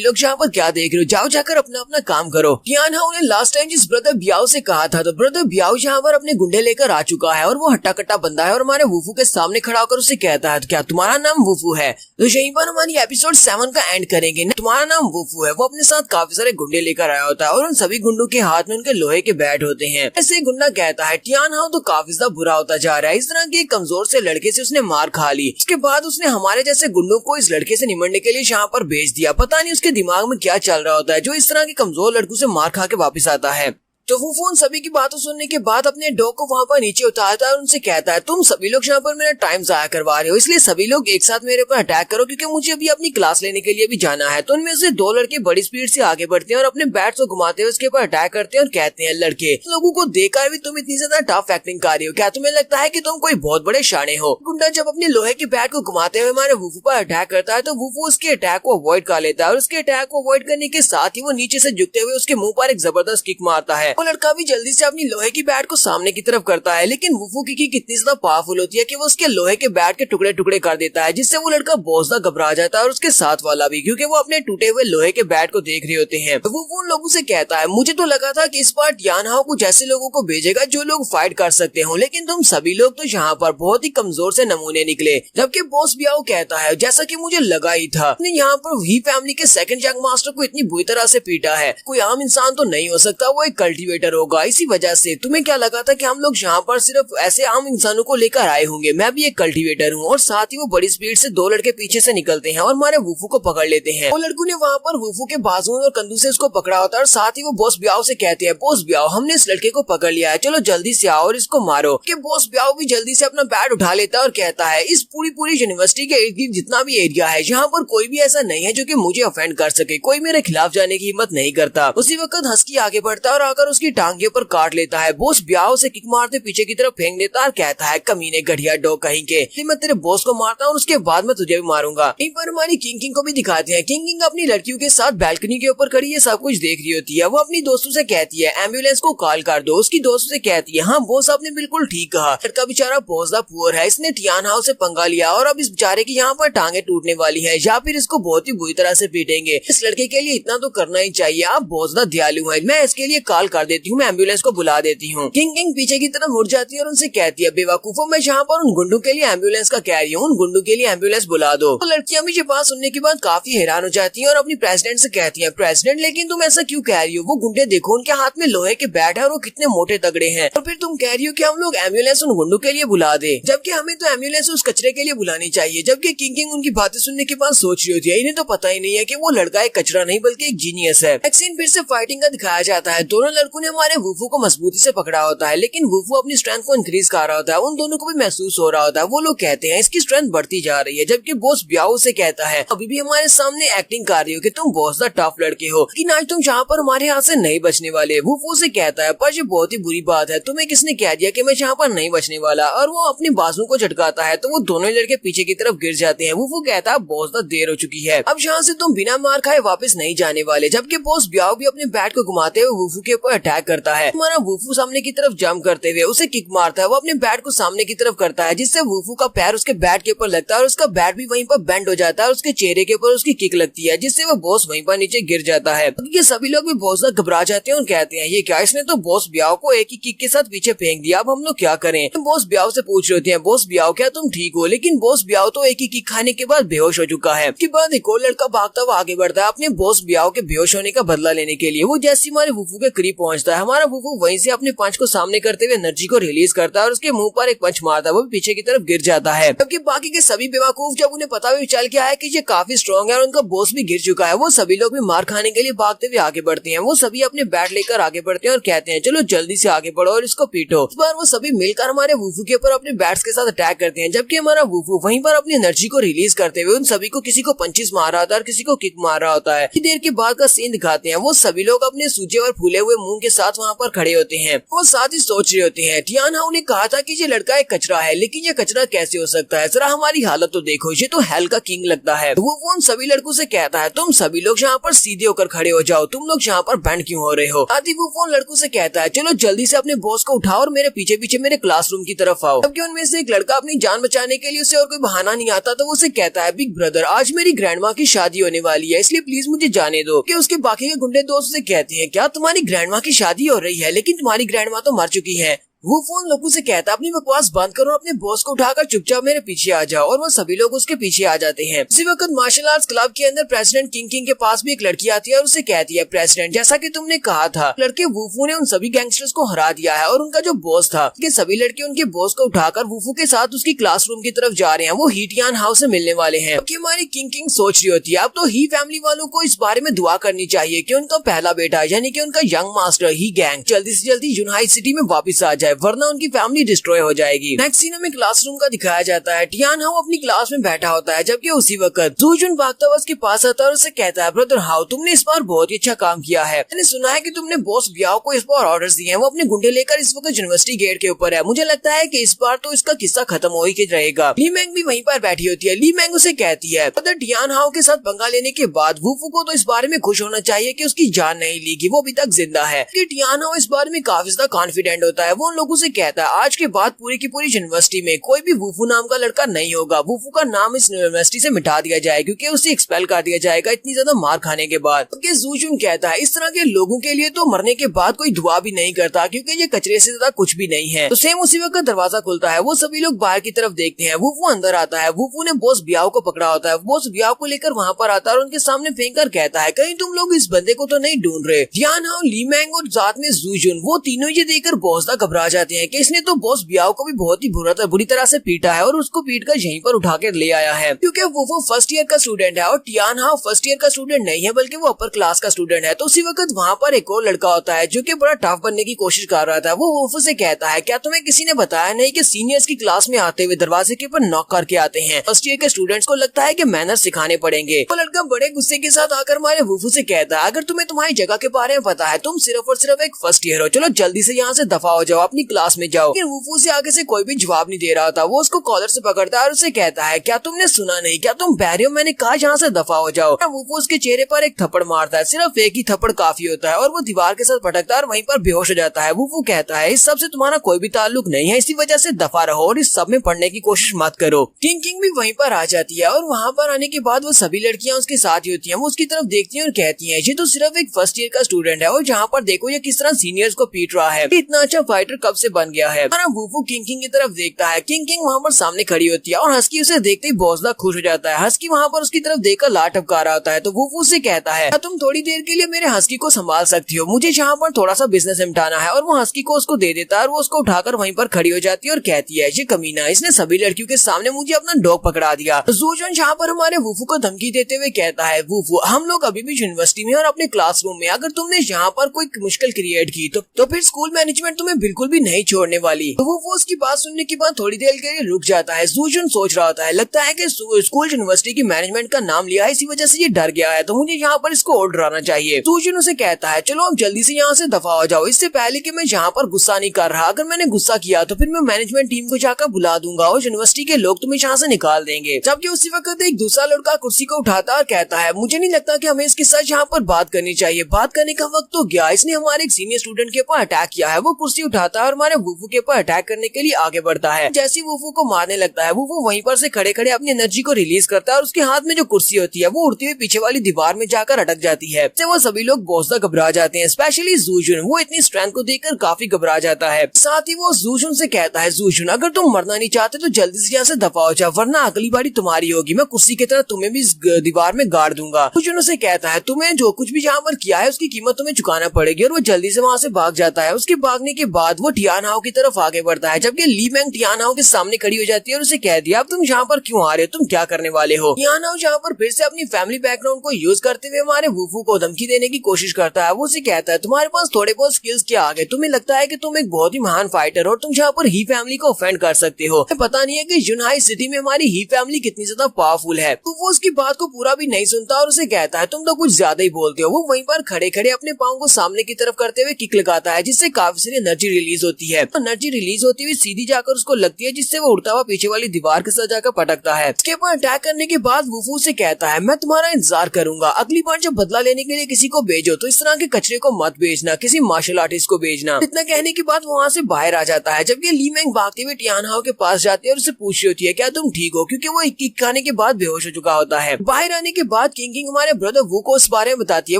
लोग यहाँ पर क्या देख रहे हो, जाओ जाकर अपना अपना काम करो। टियान हाउ ने लास्ट टाइम जिस ब्रदर ब्याओ से कहा था तो ब्रदर ब्याओ यहाँ पर अपने गुंडे लेकर आ चुका है और वो हट्टा कट्टा बंदा है और हमारे वुफू के सामने खड़ा होकर उससे कहता है तो क्या तुम्हारा नाम वुफू है। तो यहीं पर हमारी एपिसोड 7 का एंड करेंगे। तुम्हारा नाम वुफू है। वो अपने साथ काफी सारे गुंडे लेकर आया होता है और उन सभी गुंडों के हाथ में उनके लोहे के बैट होते हैं। ऐसे गुंडा कहता है टियान हाउ तो काफी ज्यादा बुरा होता जा रहा है, इस तरह के कमजोर से लड़के से उसने मार खा ली। उसके बाद उसने हमारे जैसे गुंडों को इस लड़के से निमटने के लिए यहाँ पर भेज दिया। पता नहीं उसके दिमाग में क्या चल रहा होता है जो इस तरह के कमजोर लड़कों से मार खा के वापस आता है। तो वुफू उन सभी की बातों सुनने के बाद अपने डॉग को वहाँ पर नीचे उतारता है और उनसे कहता है तुम सभी लोग यहाँ पर मेरा टाइम जाया करवा रहे हो, इसलिए सभी लोग एक साथ मेरे ऊपर अटैक करो क्योंकि मुझे अभी अपनी क्लास लेने के लिए भी जाना है। तो उनमें से 2 लड़के बड़ी स्पीड से आगे बढ़ते हैं और अपने बैट्स को घुमाते हुए उसके ऊपर अटैक करते हैं और कहते हैं लड़के लोगों को देखकर भी तुम इतनी ज्यादा टफ एक्टिंग कर रही हो, क्या तुम्हें लगता है कि तुम कोई बहुत बड़े शाने हो। गुंडा जब अपने लोहे के बैट को घुमाते हुए हमारे वुफू पर अटैक करता है तो वुफू उसके अटैक को अवॉइड कर लेता है और उसके अटैक को अवॉइड करने के साथ ही वो नीचे से झुकते हुए उसके मुंह पर एक जबरदस्त किक मारता है। वो लड़का भी जल्दी से अपनी लोहे की बैट को सामने की तरफ करता है, लेकिन वुफू की किक इतनी ज्यादा पावरफुल होती है कि वो उसके लोहे के बैट के टुकड़े टुकड़े कर देता है, जिससे वो लड़का बहुत ज्यादा घबरा जाता है और उसके साथ वाला भी, क्योंकि वो अपने टूटे हुए लोहे के बैट को देख रहे होते हैं। तो वो उन लोगों से कहता है मुझे तो लगा था कि इस बार टियान हाउ कुछ ऐसे लोगों को भेजेगा जो लोग फाइट कर सकते हो, लेकिन तुम सभी लोग तो यहाँ पर बहुत ही कमजोर से नमूने निकले। जबकि बॉस ब्याओ कहता है जैसा कि मुझे लगा ही था, यहाँ पर वी फैमिली के सेकंड जंग मास्टर को इतनी बुरी तरह से पीटा है, कोई आम इंसान तो नहीं हो सकता, वो एक कल्टीवेटर होगा। इसी वजह से तुम्हें क्या लगा था कि हम लोग यहाँ पर सिर्फ ऐसे आम इंसानों को लेकर आए होंगे, मैं भी एक कल्टीवेटर हूँ। और साथ ही वो बड़ी स्पीड से 2 लड़के पीछे से निकलते हैं और हमारे वुफू को पकड़ लेते हैं। वो लड़कों ने वहाँ पर वुफू के बाजुओं और कंधों से उसको पकड़ा होता है और साथ ही वो बॉस ब्याओ से कहते हैं बॉस ब्याओ हमने इस लड़के को पकड़ लिया है, चलो जल्दी से आओ और इसको मारो। कि बॉस ब्याओ भी जल्दी से अपना बैट उठा लेता है और कहता है इस पूरी यूनिवर्सिटी के इर्द गिर्द जितना भी एरिया है यहाँ पर कोई भी ऐसा नहीं है जो कि मुझे ऑफेंड कर सके, कोई मेरे खिलाफ जाने की हिम्मत नहीं करता। उसी वक्त हस्की आगे बढ़ता है और आकर उसकी टांग के ऊपर काट लेता है। बॉस ब्याओ से किक मारते पीछे की तरफ फेंक देता और कहता है कमीने घटिया डॉग कहीं के, मैं तेरे बॉस को मारता हूँ और उसके बाद मैं तुझे भी मारूंगा। यहीं पर हमारी किंग को भी दिखाते हैं। किंग अपनी लड़कियों के साथ बैल्कनी के ऊपर खड़ी ये सब कुछ देख रही होती है। वो अपनी दोस्तों से कहती है एम्बुलेंस को कॉल कर दो। उसकी दोस्तों से कहती है हाँ बॉस आपने बिल्कुल ठीक कहा, लड़का बेचारा बहुत ज्यादा पुअर है, इसने टियान हाउ से पंगा लिया और अब इस बेचारे की यहाँ पर टांगे टूटने वाली है या फिर इसको बहुत ही बुरी तरह से पीटेंगे। इस लड़के के लिए इतना तो करना ही चाहिए, आप बहुत ज्यादा दयालु हैं, मैं इसके लिए कॉल कर देती हूँ, मैं एम्बुलेंस को बुला देती हूँ। किंग पीछे की तरफ मुड़ जाती है और उनसे कहती है बेवकूफों मैं यहाँ पर उन गुंडों के लिए एम्बुलेंस का कह रही हूँ, उन गुंडों के लिए एम्बुलेंस बुला दो। तो लड़कियां भी ये बात सुनने के बाद काफी हैरान हो जाती हैं और अपनी प्रेसिडेंट से कहती हैं प्रेसिडेंट लेकिन तुम ऐसा क्यों कह रही हो, वो गुंडे देखो उनके हाथ में लोहे के बैट है और वो कितने मोटे तगड़े हैं, और फिर तुम कह रही हो कि हम लोग एम्बुलेंस उन गुंडों के लिए बुला दे, जबकि हमें तो एम्बुलेंस उस कचरे के लिए बुलानी चाहिए। जबकि किंग उनकी बातें सुनने के बाद सोच रही होती है इन्हें तो पता ही नहीं है कि वो लड़का एक कचरा नहीं बल्कि एक जीनियस है। एक सीन फिर से फाइटिंग का दिखाया जाता है। दोनों लड़कों ने हमारे वुफू को मजबूती से पकड़ा होता है, लेकिन वुफू अपनी स्ट्रेंथ को इंक्रीज कर रहा होता है, उन दोनों को भी महसूस हो रहा होता है। वो लोग कहते हैं इसकी स्ट्रेंथ बढ़ती जा रही है, जबकि बॉस ब्याओ से कहता है अभी भी हमारे सामने एक्टिंग कर रही हो कि तुम बहुत ज्यादा टफ लड़के हो, लेकिन आज तुम यहाँ पर हमारे हाथ से नहीं बचने वाले। वुफू से कहता है पर ये बहुत ही बुरी बात है, तुम्हें किसने कह दिया कि मैं यहाँ पर नहीं बचने वाला, और वो अपने बाजू को झटकाता है तो वो दोनों लड़के पीछे की तरफ गिर जाते हैं। वुफू कहता है बहुत ज्यादा देर हो चुकी है, अब यहाँ से तुम बिना मार खाए वापस नहीं जाने वाले। जबकि बॉस ब्याओ भी अपने बैट को घुमाते हुए वुफू के ऊपर अटैक करता है। हमारा वुफू सामने की तरफ जंप करते हुए उसे किक मारता है, वो अपने बैट को सामने की तरफ करता है जिससे वुफू का पैर उसके बैट के ऊपर लगता है और उसका बैट भी वहीं पर बेंड हो जाता है और उसके चेहरे के ऊपर उसकी किक लगती है जिससे वो बॉस वहीं पर नीचे गिर जाता है। ये सभी लोग भी बहुत ज्यादा घबरा जाते हैं और कहते हैं ये क्या, इसने तो बॉस ब्याओ को एक ही किक के साथ पीछे फेंक दिया, अब हम लोग क्या करें। तो बॉस ब्याओ से पूछ रहे होते हैं बॉस ब्याओ क्या तुम ठीक हो, लेकिन बॉस ब्याओ तो एक ही किक खाने के बाद बेहोश हो चुका है। उसके बाद एक और लड़का भागता हुआ आगे बढ़ता है अपने बॉस ब्याओ के बेहोश होने का बदला लेने के लिए। वो जैसे हमारे वुफू के करीब पहुंचता है, हमारा वुफू वहीं से अपने पंच को सामने करते हुए एनर्जी को रिलीज करता है और उसके मुंह पर एक पंच मारता है, वो भी पीछे की तरफ गिर जाता है। जबकि बाकी के सभी बेवकूफ जब उन्हें पता भी चल गया है कि ये काफी स्ट्रॉन्ग है और उनका बॉस भी गिर चुका है, वो सभी लोग भी मार खाने के लिए भागते हुए आगे बढ़ते हैं। वो सभी अपने बैट लेकर आगे बढ़ते हैं और कहते हैं चलो जल्दी से आगे बढ़ो और इसको पीटो। इस बार वो सभी मिलकर हमारे वुफू के ऊपर अपने बैट्स के साथ अटैक करते हैं, जबकि हमारा वुफू वहीं पर अपनी एनर्जी को रिलीज करते हुए उन सभी को किसी को पंचिस मार रहा होता है और किसी को किक मार रहा होता है। देर के बाद का सीन दिखाते हैं, वो सभी लोग अपने सूजे और फूले हुए मुंह के साथ वहाँ पर खड़े होते हैं। वो साथ ही सोच रहे होते हैं टियान हाउ ने कहा था कि ये लड़का एक कचरा है, लेकिन ये कचरा कैसे हो सकता है, जरा हमारी हालत तो देखो, ये तो हेल का किंग लगता है। वो उन सभी लड़कों से कहता है तुम सभी लोग यहाँ पर सीधे होकर खड़े हो जाओ, तुम लोग यहाँ पर बैंड क्यों हो रहे हो। आदि वो उन लड़कों से कहता है चलो जल्दी से अपने बॉस को उठाओ और मेरे पीछे पीछे मेरे क्लासरूम की तरफ आओ। जबकि उनमें से एक लड़का अपनी जान बचाने के लिए उसे और कोई बहाना नहीं आता, तो वो उसे कहता है बिग ब्रदर आज मेरी ग्रैंडमा की शादी होने वाली है, इसलिए प्लीज मुझे जाने दो। कि उसके बाकी के गुंडे दोस्त से कहते हैं क्या तुम्हारी ग्रैंडमा की शादी हो रही है, लेकिन तुम्हारी ग्रैंडमा तो मर चुकी है। वो फोन लोगों से कहता है अपनी बकवास बंद करो, अपने बॉस को उठाकर चुपचाप मेरे पीछे आ जाओ। और वो सभी लोग उसके पीछे आ जाते हैं। उसी वक्त मार्शल आर्ट्स क्लब के अंदर प्रेसिडेंट किंग के पास भी एक लड़की आती है और उसे कहती है प्रेसिडेंट जैसा कि तुमने कहा था लड़के वुफू ने उन सभी गैंगस्टर्स को हरा दिया है और उनका जो बॉस था कि सभी लड़के उनके बॉस को उठाकर वुफू के साथ उसकी क्लासरूम की तरफ जा रहे हैं। वो ही टियान हाउ से मिलने वाले हैं। कि हमारी किंग सोच रही होती है अब तो ही फैमिली वालों को इस बारे में दुआ करनी चाहिए कि उनका पहला बेटा यानी कि उनका यंग मास्टर ही गैंग जल्दी से जल्दी यूनाइट सिटी में वापस आ जाए, वरना उनकी फैमिली डिस्ट्रॉय हो जाएगी। नेक्स्ट सीन में क्लासरूम का दिखाया जाता है। टियान हाउ अपनी क्लास में बैठा होता है, जबकि उसी वक्त जूजुन भागता हुआ उसके पास आता है और उसे कहता है ब्रदर हाउ तुमने इस बार बहुत ही अच्छा काम किया है, मैंने सुना है कि तुमने बॉस ब्याओ को इस बार ऑर्डर्स दिए हैं, वो अपने गुंडे लेकर इस वक्त यूनिवर्सिटी गेट के ऊपर है। मुझे लगता है कि इस बार तो इसका किस्सा खत्म हो ही रहेगा। ली मैंग भी वहीं पर बैठी होती है। ली मैंग उसे कहती है ब्रदर टियान हाउ के साथ पंगा लेने के बाद वुफू को तो इस बारे में खुश होना चाहिए कि उसकी जान नहीं ली, वो अभी तक जिंदा है। टियान हाउ इस बारे में काफी ज्यादा कॉन्फिडेंट होता है। वो उन लोगों से कहता है आज के बाद पूरी की पूरी यूनिवर्सिटी में कोई भी वुफू नाम का लड़का नहीं होगा, वुफू का नाम इस यूनिवर्सिटी से मिटा दिया जाए क्योंकि उसे एक्सपेल कर दिया जाएगा इतनी ज्यादा मार खाने के बाद। जूजुन कहता है इस तरह के लोगों के लिए तो मरने के बाद कोई दुआ भी नहीं करता क्योंकि ये कचरे से ज्यादा कुछ भी नहीं है। तो सेम उसी वक्त दरवाजा खुलता है। वो सभी लोग बाहर की तरफ देखते हैं। वुफू अंदर आता है। वुफू ने बॉस ब्याओ को पकड़ा होता है। बॉस ब्याओ को लेकर वहाँ पर आता है और उनके सामने फेंक कर कहता है कहीं तुम लोग इस बंदे को तो नहीं ढूंढ रहे। टियान हाउ, ली मैंग और साथ में जूजुन वो तीनों ये देखकर बहुत ज्यादा घबरा जाते हैं कि इसने तो बॉस ब्याओ को भी बहुत ही बुरी तरह से पीटा है और उसको पीट कर यहीं पर उठा कर ले आया है क्योंकि वो फर्स्ट ईयर का स्टूडेंट है और टियान हाउ फर्स्ट ईयर का स्टूडेंट नहीं है बल्कि वो अपर क्लास का स्टूडेंट है। तो उसी वक्त वहाँ पर एक और लड़का होता है जो कि बड़ा टफ बनने की कोशिश कर रहा था। वो वुफू से कहता है क्या तुम्हें किसी ने बताया नहीं कि सीनियर्स की क्लास में आते हुए दरवाजे के ऊपर नॉक करके आते हैं, फर्स्ट ईयर के स्टूडेंट्स को लगता है कि मैनर्स सिखाने पड़ेंगे। वो लड़का बड़े गुस्से के साथ आकर हमारे वुफू से कहता है अगर तुम्हें तुम्हारी जगह के बारे में पता है तुम सिर्फ और सिर्फ एक फर्स्ट ईयर हो, चलो जल्दी से यहाँ से दफा हो जाओ, अपनी क्लास में जाओ। लेकिन वुफू से आगे से कोई भी जवाब नहीं दे रहा था। वो उसको कॉलर से पकड़ता है और उसे कहता है क्या तुमने सुना नहीं, क्या तुम बहरे हो, मैंने कहा यहाँ से दफा हो जाओ। वुफू उसके चेहरे पर एक थप्पड़ मारता है। सिर्फ एक ही थप्पड़ काफी होता है और वो दीवार के साथ पटकता है और वहीं पर बेहोश हो जाता है। वुफू कहता है इस सब से तुम्हारा कोई भी ताल्लुक नहीं है, इसी वजह से दफा रहो और इस सब में पढ़ने की कोशिश मत करो। किंग भी वहीं पर आ जाती है और वहाँ पर आने के बाद वो सभी लड़कियां उसके साथ ही होती हैं। वो उसकी तरफ देखती हैं और कहती हैं ये तो सिर्फ एक फर्स्ट ईयर का स्टूडेंट है और जहाँ पर देखो ये किस तरह सीनियर्स को पीट रहा है, इतना अच्छा फाइटर कब से बन गया है। वुफू किंग की तरफ देखता है। किंग वहाँ पर सामने खड़ी होती है और हस्की उसे देखते ही बहुत ज्यादा खुश हो जाता है। हस्की वहाँ पर उसकी तरफ देखकर लाट टपका रहा होता है। तो वुफू से कहता है तुम थोड़ी देर के लिए मेरे हस्की को संभाल सकती हो, मुझे यहाँ पर थोड़ा सा बिजनेस निपटाना है। और वो हस्की को उसको दे देता है और वो उसको उठाकर वहीं पर खड़ी हो जाती है और कहती है ये कमीना, इसने सभी लड़कियों के सामने मुझे अपना डॉग पकड़ा दिया। तो जूजुन यहाँ पर हमारे वुफू को धमकी देते हुए कहता है वुफू हम लोग अभी भी यूनिवर्सिटी में और अपने क्लासरूम में, अगर तुमने यहाँ पर कोई मुश्किल क्रिएट की तो फिर स्कूल मैनेजमेंट तुम्हें बिल्कुल भी नहीं छोड़ने वाली। तो वुफू उसकी बात सुनने के बाद थोड़ी देर के लिए रुक जाता है। जूजुन सोच रहा होता है लगता है कि स्कूल यूनिवर्सिटी की मैनेजमेंट का नाम लिया है इसी वजह से ये डर गया है, तो मुझे यहाँ पर इसको और डराना चाहिए। जूजुन उसे कहता है चलो अब जल्दी से यहाँ से दफा हो जाओ, इससे पहले कि मैं यहाँ पर गुस्सा नहीं कर रहा, अगर मैंने गुस्सा किया तो फिर मैं मैनेजमेंट टीम को जाकर बुला दूंगा और यूनिवर्सिटी के लोग तुम्हें यहाँ से निकाल देंगे। जबकि उसी वक्त एक दूसरा लड़का कुर्सी को उठाता और कहता है मुझे नहीं लगता कि हमें इसके साथ यहाँ पर बात करनी चाहिए, बात करने का वक्त तो गया, इसने हमारे एक सीनियर स्टूडेंट के ऊपर अटैक किया है। वो कुर्सी उठाता है और हमारे वुफू के ऊपर अटैक करने के लिए आगे बढ़ता है। जैसे वुफू को मारने लगता है वुफू वहीं पर से खड़े खड़े अपनी एनर्जी को रिलीज करता है और उसके हाथ में जो कुर्सी होती है वो उड़ती हुई पीछे वाली दीवार में जाकर अटक जाती है। वो सभी लोग बहुत ज्यादा घबरा जाते हैं, स्पेशली जूजुन, वो इतनी स्ट्रेंथ को देखकर काफी घबरा जाता है। साथ ही वो जूजुन से कहता है जूजुन अगर तुम मरना नहीं चाहते तो जल्दी से यहाँ से दफा हो जाओ, वरना अगली बारी तुम्हारी होगी, मैं कुर्सी की तरह तुम्हें भी इस दीवार में गाड़ दूंगा। जूजुन उसे कहता है तुम्हें जो कुछ भी यहाँ पर किया है उसकी कीमत तुम्हें चुकाना पड़ेगी और वो जल्दी से वहाँ से भाग जाता है। उसके भागने के बाद वो वो टियान हाओ की तरफ आगे बढ़ता है, जबकि ली मैंग टियान हाओ के सामने खड़ी हो जाती है और उसे कह दिया अब तुम यहाँ पर क्यों आ रहे हो, तुम क्या करने वाले हो। टियान हाओ यहाँ पर फिर से अपनी फैमिली बैकग्राउंड को यूज करते हुए हमारे वुफू को धमकी देने की कोशिश करता है। वो उसे कहता है तुम्हारे पास थोड़े बहुत स्किल्स क्या आ गए, तुम्हें लगता है कि तुम एक बहुत ही महान फाइटर हो और तुम यहाँ पर ही फैमिली को ऑफेंड कर सकते हो, पता नहीं है कि जुनहाई सिटी में हमारी ही फैमिली कितनी ज्यादा पावरफुल है। तो वो उसकी बात को पूरा भी नहीं सुनता और उसे कहता है तुम तो कुछ ज्यादा ही बोलते हो। वो वहीं पर खड़े खड़े अपने पाँव को सामने की तरफ करते हुए किक लगाता है, जिससे काफी सारी एनर्जी रिलीज होती है। एनर्जी रिलीज होती हुई सीधी जाकर उसको लगती है, जिससे वो उड़ता हुआ पीछे वाली दीवार के साथ जाकर पटकता है। उसके ऊपर अटैक करने के बाद वुफू से कहता है मैं तुम्हारा इंतजार करूंगा, अगली बार जब बदला लेने के लिए किसी को भेजो तो इस तरह के कचरे को मत भेजना, किसी मार्शल आर्टिस्ट को भेजना। इतना कहने के बाद वहाँ से बाहर आ जाता है, जबकि ली मैंग भागते हुए टियान हाओ के पास जाती है और उससे पूछ रही होती है क्या तुम ठीक हो, क्योंकि वो एक किक खाने के बाद बेहोश हो चुका होता है। बाहर आने के बाद किंग हमारे ब्रदर वू को इस बारे में बताती है।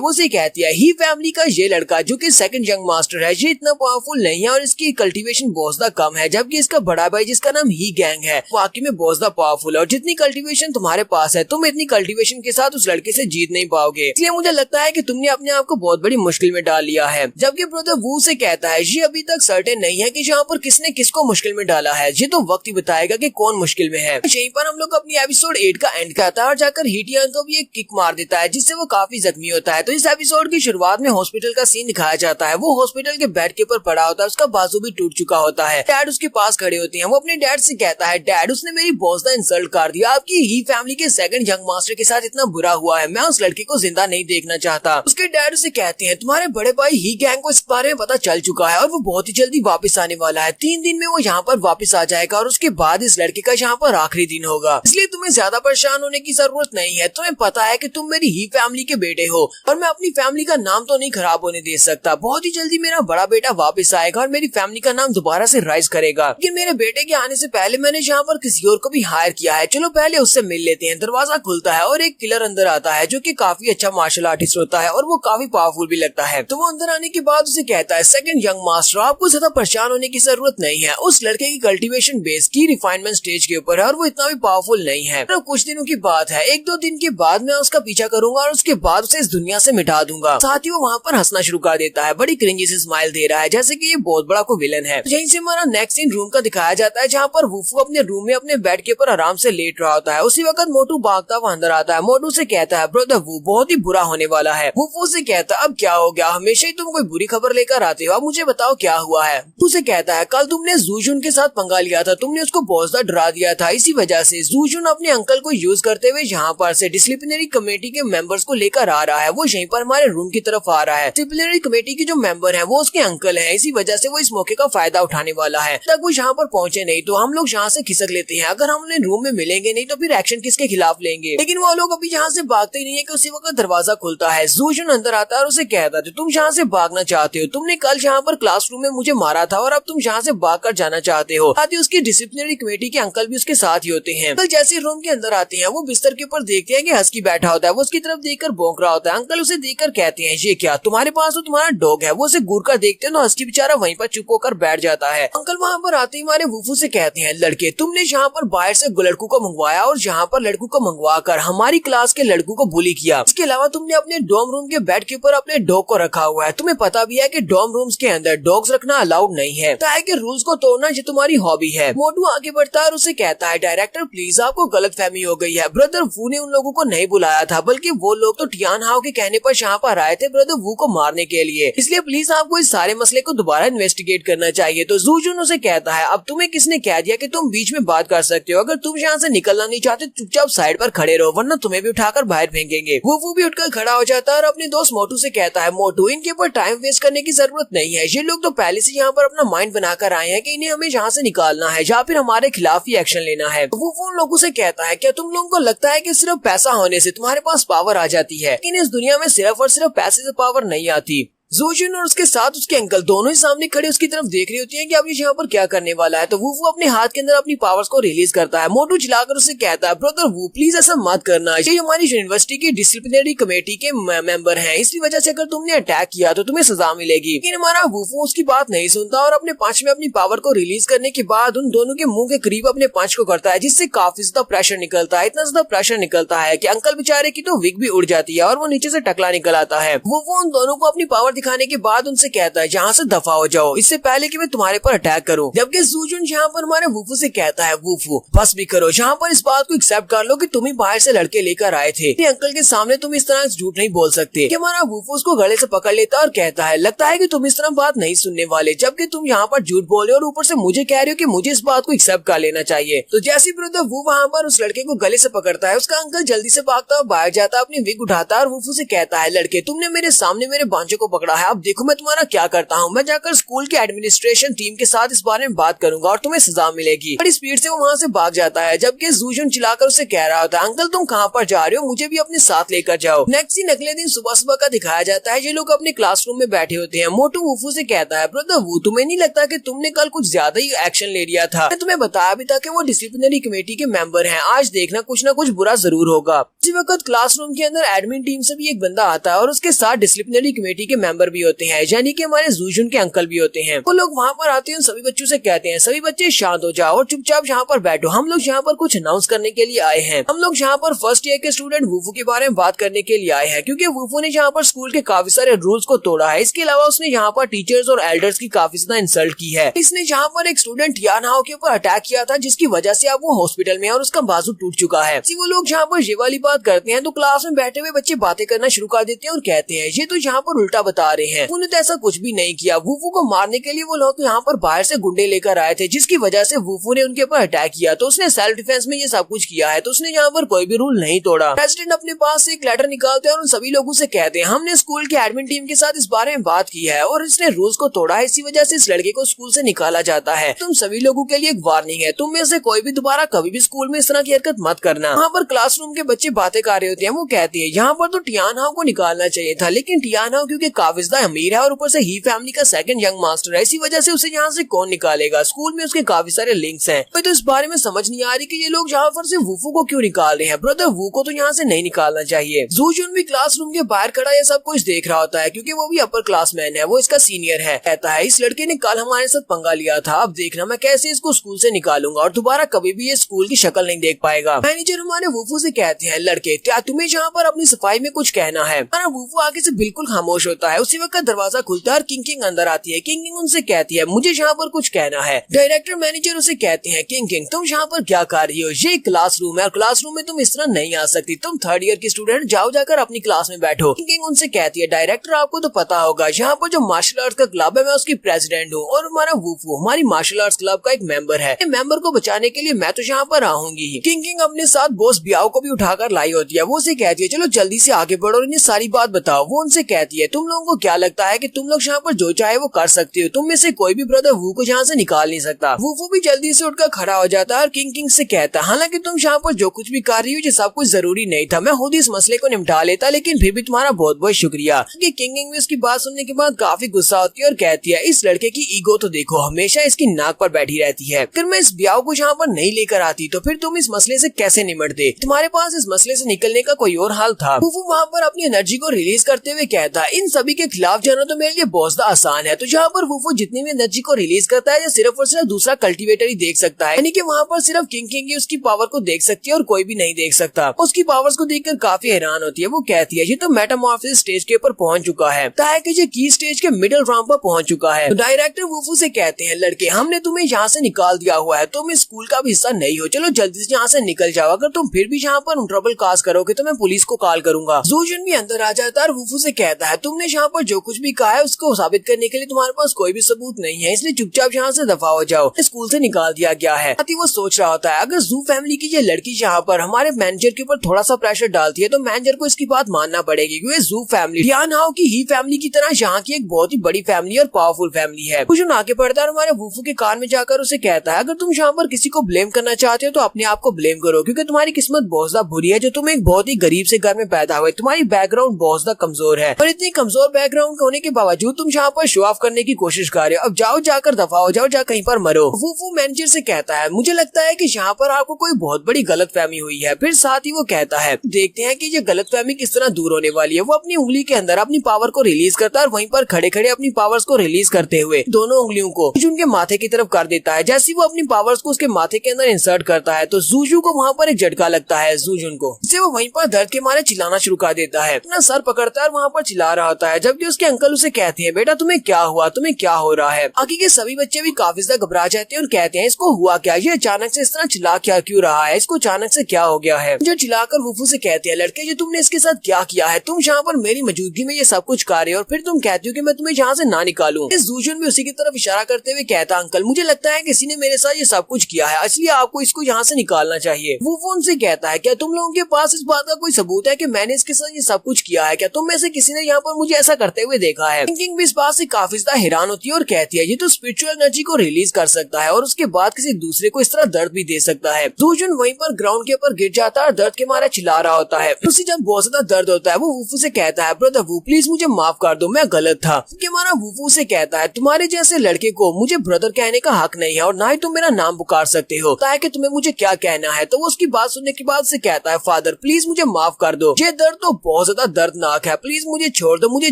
वो उसे कहती है ही फैमिली का ये लड़का जो कि सेकंड यंग मास्टर है, ये इतना पावरफुल नहीं है और इसकी कल्टीवेशन बहुत ज्यादा कम है, जबकि इसका बड़ा भाई जिसका नाम ही गैंग है वाकई में बहुत ज्यादा पावरफुल है और जितनी कल्टीवेशन तुम्हारे पास है तुम इतनी कल्टीवेशन के साथ उस लड़के से जीत नहीं पाओगे, इसलिए मुझे लगता है कि तुमने अपने आप को बहुत बड़ी मुश्किल में डाल लिया है। जबकि ब्रदर वू से कहता है ये अभी तक सर्टेन नहीं है कि यहाँ पर किसने किसको मुश्किल में डाला है, ये तो वक्त ही बताएगा कि कौन मुश्किल में है। यहीं पर हम लोग अपनी एपिसोड 8 का एंड करता है और जाकर हीटियन को भी एक किक मार देता है, जिससे वो काफी जख्मी होता है। तो इस एपिसोड की शुरुआत में हॉस्पिटल का सीन दिखाया जाता है। वो हॉस्पिटल के बेड के ऊपर पड़ा होता है, उसका बाजू भी टूट चुका होता है। डैड उसके पास खड़े होते हैं। वो अपने डैड से कहता है डैड उसने मेरी बहुत ज्यादा इंसल्ट कर दिया, आपकी ही फैमिली के सेकंड यंग मास्टर के साथ इतना बुरा हुआ है, मैं उस लड़के को जिंदा नहीं देखना चाहता। उसके डैड उसे कहते हैं तुम्हारे बड़े भाई ही गैंग को इस बारे में पता चल चुका है और वो बहुत ही जल्दी वापस आने वाला है, 3 दिन में वो यहाँ पर वापस आ जाएगा और उसके बाद इस लड़के का यहाँ पर आखिरी दिन होगा, इसलिए तुम्हें ज्यादा परेशान होने की जरूरत नहीं है। तुम्हें पता है कि तुम मेरी ही फैमिली के बेटे हो और मैं अपनी फैमिली का नाम तो नहीं खराब होने दे सकता। बहुत ही जल्दी मेरा बड़ा बेटा वापस आएगा और मेरी फैमिली का नाम दोबारा से राइज करेगा, लेकिन मेरे बेटे के आने से पहले मैंने यहाँ पर किसी और को भी हायर किया है, चलो पहले उससे मिल लेते हैं। दरवाजा खुलता है और एक किलर अंदर आता है जो कि काफी अच्छा मार्शल आर्टिस्ट होता है और वो काफी पावरफुल भी लगता है। तो वो अंदर आने के बाद उसे कहता है सेकंड यंग मास्टर आपको ज्यादा परेशान होने की जरूरत नहीं है, उस लड़के की कल्टीवेशन बेस की रिफाइनमेंट स्टेज के ऊपर है और वो इतना भी पावरफुल नहीं है। तो कुछ दिनों की बात है, 1-2 दिन के बाद मैं उसका पीछा करूंगा और उसके बाद उसे इस दुनिया से मिटा दूंगा। साथ ही वो वहाँ पर हंसना शुरू कर देता है, बड़ी क्रिंजी से स्माइल दे रहा है जैसे कि ये बहुत बड़ा कोई विलन है। यहीं से हमारा नेक्स्ट सीन रूम का दिखाया जाता है, जहाँ पर वुफू अपने रूम में अपने बेड के ऊपर आराम से लेट रहा होता है। उसी वक्त मोटू भागता हुआ अंदर आता है। मोटू से कहता है ब्रदर वू बहुत ही बुरा होने वाला है। वुफू से कहता है अब क्या हो गया, हमेशा ही तुम कोई बुरी खबर लेकर आते हो, अब मुझे बताओ क्या हुआ है। उसे कहता है कल तुमने जूजुन के साथ पंगा लिया था, तुमने उसको बहुत ज्यादा डरा दिया था, इसी वजह से जूजुन अपने अंकल को यूज करते हुए यहाँ पर से डिसिप्लिनरी कमेटी के मेंबर्स को लेकर आ रहा है। वो यहीं पर हमारे रूम की तरफ आ रहा है। डिसिप्लिनरी कमेटी के जो मेंबर है वो उसके अंकल है, इसी वजह से वो इस मौके का फायदा उठाने वाला है। तक वो यहाँ पर पहुँचे नहीं तो हम लोग यहाँ से खिसक लेते हैं, अगर हम उन्हें रूम में मिलेंगे नहीं तो फिर एक्शन किसके खिलाफ लेंगे। लेकिन वो लोग अभी यहाँ से भागते ही नहीं है कि उसी वक्त दरवाजा खुलता है। जूजुन अंदर आता है और उसे कहता है तुम यहाँ से भागना चाहते हो, तुमने कल यहाँ पर क्लासरूम में मुझे मारा था और अब तुम यहाँ से भाग कर जाना चाहते हो। साथ ही उसकी डिसिप्लिनरी कमेटी के अंकल भी उसके साथ ही होते हैं। कल जैसे रूम के अंदर आते हैं वो बिस्तर के ऊपर देखते हैं कि हस्की बैठा होता है, वो उसकी तरफ देखकर भौंक रहा होता है। अंकल उसे देखकर कहते हैं ये क्या, तुम्हारे पास तो तुम्हारा डॉग है। वो उसे घूर कर देखते हैं तो हस्की बेचारा वहीं पर चुप होकर बैठ जाता है। अंकल वहाँ पर आते ही हमारे वुफू से कहते हैं लड़के तुमने यहाँ पर बाहर से लड़कों को मंगवाया और यहाँ पर लड़कों को मंगवा कर हमारी क्लास के लड़कों को बुली किया। इसके अलावा तुमने अपने डॉर्म रूम के बेड के ऊपर अपने डॉग को रखा हुआ है। तुम्हें पता भी है कि डॉर्म रूम्स के अंदर डॉग्स रखना अलाउड नहीं है, ताकि रूल्स को तोड़ना ये तुम्हारी हॉबी है। मोटू आगे बढ़ता है और उसे कहता है डायरेक्टर प्लीज आपको गलतफहमी हो गई है, ब्रदर वू ने उन लोगों को नहीं बुलाया था, बल्कि वो लोग तो टियान हाओ के कहने पर यहाँ पर आए थे ब्रदर वू को मारने के लिए, इसलिए प्लीज आपको इस सारे मसले को दोबारा इन्वेस्टिगेट करना चाहिए। तो जूजुन उसे कहता है अब तुम्हें किसने कह दिया कि तुम बीच में बात कर सकते हो, अगर तुम यहाँ से निकलना नहीं चाहते चुपचाप साइड पर खड़े रहो वरना तुम्हें भी उठाकर बाहर फेंकेंगे। वो भी उठकर खड़ा हो जाता है और अपने दोस्त मोटू से कहता है मोटू इनके ऊपर टाइम वेस्ट करने की जरूरत नहीं है, ये लोग तो पहले से यहाँ पर अपना माइंड बनाकर आए हैं कि इन्हें हमें यहाँ से निकालना है या फिर हमारे खिलाफ ही एक्शन लेना है। वो उन लोगों से कहता है क्या तुम लोगों को लगता है कि सिर्फ पैसा होने से तुम्हारे पास पावर आ जाती है, लेकिन इस दुनिया में सिर्फ और सिर्फ पैसे से पावर नहीं आती। जूजुन और उसके साथ उसके अंकल दोनों ही सामने खड़े उसकी तरफ देख रही होती हैं कि अब ये यहाँ पर क्या करने वाला है। तो वो अपने हाथ के अंदर अपनी पावर्स को रिलीज करता है। मोटू चिल्लाकर उसे कहता है ब्रदर वो प्लीज ऐसा मत करना, ये हमारी यूनिवर्सिटी की डिसिप्लिनरी कमेटी के मेंबर हैं, इसकी वजह से अगर तुमने अटैक किया तो तुम्हें सजा मिलेगी। लेकिन हमारा वुफू उसकी बात नहीं सुनता और अपने पंच में अपनी पावर को रिलीज करने के बाद उन दोनों के मुंह के करीब अपने पंच को करता है, जिससे काफी ज्यादा प्रेशर निकलता है। इतना ज्यादा प्रेशर निकलता है कि अंकल बेचारे की तो विग भी उड़ जाती है और वो नीचे से टकला निकल आता है। वो उन दोनों को अपनी पावर दिखाने के बाद उनसे कहता है यहाँ से दफा हो जाओ, इससे पहले कि मैं तुम्हारे पर अटैक करूँ। जबकि जूजुन यहाँ पर हमारे वूफू से कहता है वूफू बस भी करो, यहाँ पर इस बात को एक्सेप्ट कर लो कि तुम ही बाहर से लड़के लेकर आए थे। अपने अंकल के सामने तुम इस तरह झूठ नहीं बोल सकते। कि हमारा वूफू उसको गले से पकड़ लेता है और कहता है लगता है कि तुम इस तरह बात नहीं सुनने वाले, जबकि तुम यहाँ पर झूठ बोल रहे हो और ऊपर से मुझे कह रहे हो कि मुझे इस बात को एक्सेप्ट कर लेना चाहिए। तो जैसे ब्रदर वो वहाँ पर उस लड़के को गले से पकड़ता है, उसका अंकल जल्दी से भागता है, बाहर जाता है, अपनी विग उठाता है और वूफू से कहता है लड़के तुमने मेरे सामने मेरे बांचों को पकड़ा है, अब देखो मैं तुम्हारा क्या करता हूँ। मैं जाकर स्कूल के एडमिनिस्ट्रेशन टीम के साथ इस बारे में बात करूंगा और तुम्हें सजा मिलेगी। बड़ी स्पीड से वो वहाँ से भाग जाता है, जबकि जूजुन चिल्लाकर उसे कह रहा होता है अंकल तुम कहाँ पर जा रहे हो, मुझे भी अपने साथ लेकर जाओ। नेक्स्ट सीन अगले दिन सुबह सुबह का दिखाया जाता है। ये लोग अपने क्लासरूम में बैठे होते हैं। मोटू वूफू से कहता है ब्रदर वो तुम्हें नहीं लगता कि तुमने कल कुछ ज्यादा ही एक्शन ले लिया था? मैं तुम्हें बताया भी था कि वो डिसिप्लिनरी कमेटी के मेंबर हैं, आज देखना कुछ ना कुछ बुरा जरूर होगा। इसी वक्त क्लासरूम के अंदर एडमिन टीम से भी एक बंदा आता है और उसके साथ डिसिप्लिनरी कमेटी के मेंबर भी होते हैं, यानी कि हमारे जूजुन के अंकल भी होते हैं। वो लोग वहाँ पर आते हैं, सभी बच्चों से कहते हैं सभी बच्चे शांत हो जाओ और चुपचाप यहाँ पर बैठो, हम लोग यहाँ पर कुछ अनाउंस करने के लिए आए हैं। हम लोग यहाँ पर फर्स्ट ईयर के स्टूडेंट वूफू के बारे में बात करने के लिए आए हैं, क्योंकि वूफू ने यहाँ पर स्कूल के काफी सारे रूल्स को तोड़ा है। इसके अलावा उसने यहाँ पर टीचर्स और एल्डर्स की काफी ज्यादा इंसल्ट की है। इसने यहाँ पर एक स्टूडेंट यान हाओ के ऊपर अटैक किया था, जिसकी वजह से अब वो हॉस्पिटल में है और उसका बाजू टूट चुका है। वो लोग यहाँ पर ये वाली बात करते हैं तो क्लास में बैठे हुए बच्चे बातें करना शुरू कर देते हैं और कहते हैं ये तो यहाँ पर उल्टा बता रहे हैं, उन्होंने तो ऐसा कुछ भी नहीं किया। वूफू को मारने के लिए वो लोग यहाँ पर बाहर से गुंडे लेकर आए थे, जिसकी वजह से वूफू ने उनके ऊपर अटैक किया, तो उसने सेल्फ डिफेंस में ये सब कुछ किया है, तो उसने यहाँ पर कोई भी रूल नहीं तोड़ा। प्रेसिडेंट अपने पास से एक लेटर निकालते हैं और उन सभी लोगों से कहते हैं हमने स्कूल के एडमिन टीम के साथ इस बारे में बात की है और इसने रूल्स को तोड़ा है, इसी वजह से इस लड़के को स्कूल से निकाला जाता है। तुम सभी लोगों के लिए एक वार्निंग है, तुम में से कोई भी दोबारा कभी भी स्कूल में इस तरह की हरकत मत करना। वहाँ पर क्लासरूम के बच्चे बातें कर रहे होते हैं। वो कहते हैं यहाँ पर तो टियान हाओ को निकालना चाहिए था, लेकिन टियान हाओ क्योंकि काफी ज्यादा अमीर है और ऊपर से ही फैमिली का सेकंड यंग मास्टर है, इसी वजह से उसे यहाँ से कौन निकालेगा। स्कूल में उसके काफी सारे लिंक्स हैं। मैं तो इस बारे में समझ नहीं आ रही कि ये लोग यहाँ पर से वूफू को क्यों निकाल रहे हैं। ब्रदर वू को तो यहाँ से नहीं निकालना चाहिए। जूजुन भी क्लासरूम के बाहर खड़ा ये सब कुछ देख रहा होता है, क्योंकि वो भी अपर क्लासमैन है, वो इसका सीनियर है। कहता है इस लड़के ने कल हमारे साथ पंगा लिया था, अब देखना मैं कैसे इसको स्कूल से निकालूंगा और दोबारा कभी भी ये स्कूल की शक्ल नहीं देख पाएगा। मैनेजर हमारे वूफू से कहते हैं लड़के क्या तुम्हें यहाँ पर अपनी सफाई में कुछ कहना है? हमारा वूफू आगे से बिल्कुल खामोश होता है। उसी वक्त दरवाजा खुलता है और किंग अंदर आती है। किंग उनसे कहती है मुझे यहाँ पर कुछ कहना है। डायरेक्टर मैनेजर उसे कहते हैं किंग तुम यहाँ पर क्या कर रही हो? ये क्लासरूम है और क्लासरूम में तुम इस तरह नहीं आ सकती, तुम थर्ड ईयर की स्टूडेंट, जाओ जाकर अपनी क्लास में बैठो। किंग उनसे कहती है डायरेक्टर आपको तो पता होगा यहाँ पर जो मार्शल आर्ट्स का क्लब है मैं उसकी प्रेसिडेंट हूँ और हमारा वूफू हमारी मार्शल आर्ट्स क्लब का एक मेंबर है। मेंबर को बचाने के लिए मैं तो यहाँ पर आऊंगी। किंग अपने साथ बॉस बियाओ को भी उठाकर लाई होती है। वो उसे कहती है चलो जल्दी से आगे बढ़ो और इन्हें सारी बात बताओ। वो उनसे कहती है तुम लोगों को क्या लगता है कि तुम लोग यहाँ पर जो चाहे वो कर सकते हो, तुम में से कोई भी ब्रदर वू को यहाँ से निकाल नहीं सकता। वूफू भी जल्दी से उठकर खड़ा हो जाता है और किंग से कहता है हालांकि तुम यहाँ पर जो कुछ भी कर रही हो ये सब कुछ जरूरी नहीं था, मैं खुद इस मसले को निपटा लेता, लेकिन फिर भी तुम्हारा बहुत बहुत शुक्रिया। किंग भी उसकी बात सुनने के बाद काफी गुस्सा होती है और कहती है इस लड़के की ईगो तो देखो, हमेशा इसकी नाक पर बैठी रहती है। अगर मैं इस ब्याह को यहाँ पर नहीं लेकर आती तो फिर तुम इस मसले से कैसे निपटते? तुम्हारे पास इस मसले से निकलने का कोई और हाल था। वूफू वहाँ पर अपनी एनर्जी को रिलीज करते हुए कहता है इन सभी के खिलाफ जाना तो मेरे लिए बहुत ज्यादा आसान है। तो यहाँ पर वूफू जितनी भी एनर्जी को रिलीज करता है सिर्फ और सिर्फ दूसरा कल्टीवेटर ही देख सकता है, यानी कि वहाँ पर सिर्फ किंग ही उसकी पावर को देख सकती है और कोई भी नहीं देख सकता। उसकी पावर्स को देखकर काफी हैरान होती है। वो कहती है ये तो मेटामॉर्फोसिस स्टेज के ऊपर पहुंच चुका है, कि ये की स्टेज के मिडिल राउंड पर पहुंच चुका है। तो डायरेक्टर वूफू से कहते हैं लड़के हमने तुम्हें यहाँ से निकाल दिया हुआ है, तुम इस स्कूल का भी हिस्सा नहीं हो, चलो जल्दी से यहाँ से निकल जाओ, अगर तुम फिर भी यहाँ पर ट्रबल काज करोगे तो मैं पुलिस को कॉल करूंगा। जूजुन भी अंदर आ जाता है और वूफू से कहता है तुमने यहाँ पर जो कुछ भी कहा है उसको साबित करने के लिए तुम्हारे पास कोई भी सबूत नहीं है, इसलिए चुपचाप यहाँ से दफा हो जाओ, स्कूल से निकाल दिया गया है। वो सोच रहा होता है अगर जू फैमिली की ये लड़की यहाँ पर हमारे मैनेजर के ऊपर थोड़ा सा प्रेशर डालती है तो मैनेजर को इसकी बात मानना पड़ेगी, क्योंकि जू फैमिली टियान हाओ की ही फैमिली की तरह यहाँ की एक बहुत ही बड़ी फैमिली और पावरफुल फैमिली है। कुछ आगे बढ़ता है हमारे वूफू के कान में जाकर उसे कहता है अगर तुम यहाँ पर किसी को ब्लेम करना चाहते हो तो अपने आप को ब्लेम करो, क्योंकि तुम्हारी किस्मत बहुत ज्यादा बुरी है जो तुम एक बहुत ही गरीब से घर में पैदा हुए, तुम्हारी बैकग्राउंड बहुत ज्यादा कमजोर है और इतनी कमजोर बैकग्राउंड होने के बावजूद तुम यहाँ पर शो ऑफ करने की कोशिश कर रहे हो, अब जाओ जाकर दफा हो जाओ, जा कहीं पर मरो। वूफू मैनेजर से कहता है मुझे लगता है कि यहाँ पर आपको कोई बहुत बड़ी गलतफहमी हुई है। फिर साथ ही वो कहता है देखते हैं कि ये गलतफहमी किस तरह दूर होने वाली है। वो अपनी उंगली के अंदर अपनी पावर को रिलीज करता है और वहीं पर खड़े खड़े अपनी पावर्स को रिलीज करते हुए दोनों उंगलियों को उनके माथे की तरफ कर देता है। जैसे वो अपनी पावर्स को उसके माथे के अंदर इंसर्ट करता है तो जूजू को वहाँ पर एक झटका लगता है जूजुन को, जिससे वो वहीं पर दर्द के मारे चिल्लाना शुरू कर देता है, अपना सर पकड़ता है और वहाँ पर चिल्ला रहा होता है। जबकि उसके अंकल उसे कहते हैं बेटा तुम्हें क्या हुआ, तुम्हें क्या हो रहा है। बाकी के सभी बच्चे भी काफी ज्यादा घबरा जाते हैं और कहते हैं इसको हुआ क्या, ये अचानक से इस तरह चिल्ला क्या क्यों रहा है, इसको अचानक से क्या हो गया है। जो चिल्लाकर वुफू से कहते हैं लड़के जो तुमने इसके साथ क्या किया है, तुम यहाँ पर मेरी मौजूदगी में ये सब कुछ कर रहे हो और फिर तुम कहते हो कि मैं तुम्हें यहाँ से ना निकालूं। इस जूजुन भी उसी की तरफ इशारा करते हुए कहता अंकल मुझे लगता है किसी ने मेरे साथ ये सब कुछ किया है, इसलिए आपको इसको यहाँ से निकालना चाहिए। वुफू उनसे कहता है क्या तुम लोगों के पास इस बात का कोई सबूत है कि मैंने इसके साथ ये सब कुछ किया है, क्या तुम में से किसी ने यहाँ पर मुझे ऐसा करते हुए देखा है। किंग भी इस बात से काफी ज्यादा हैरान होती है और कहती है ये तो स्पिरिचुअल एनर्जी को रिलीज कर सकता है और उसके बाद किसी दूसरे को इस तरह दर्द भी दे सकता है। जूजुन वहीं पर ग्राउंड के ऊपर गिर जाता है और दर्द के मारे चिल्ला रहा होता है। उसे जब बहुत ज्यादा दर्द होता है वो वुफू से कहता है ब्रदर वू प्लीज मुझे माफ कर दो, मैं गलत था। कि हमारा वुफू से कहता है तुम्हारे जैसे लड़के को मुझे ब्रदर कहने का हक नहीं है और ना ही तुम मेरा नाम पुकार सकते हो, ताकि तुम्हें मुझे क्या कहना है। तो वो उसकी बात सुनने के बाद से कहता है फादर प्लीज मुझे माफ कर दो, ये दर्द तो बहुत ज्यादा दर्दनाक है, प्लीज मुझे छोड़ दो, मुझे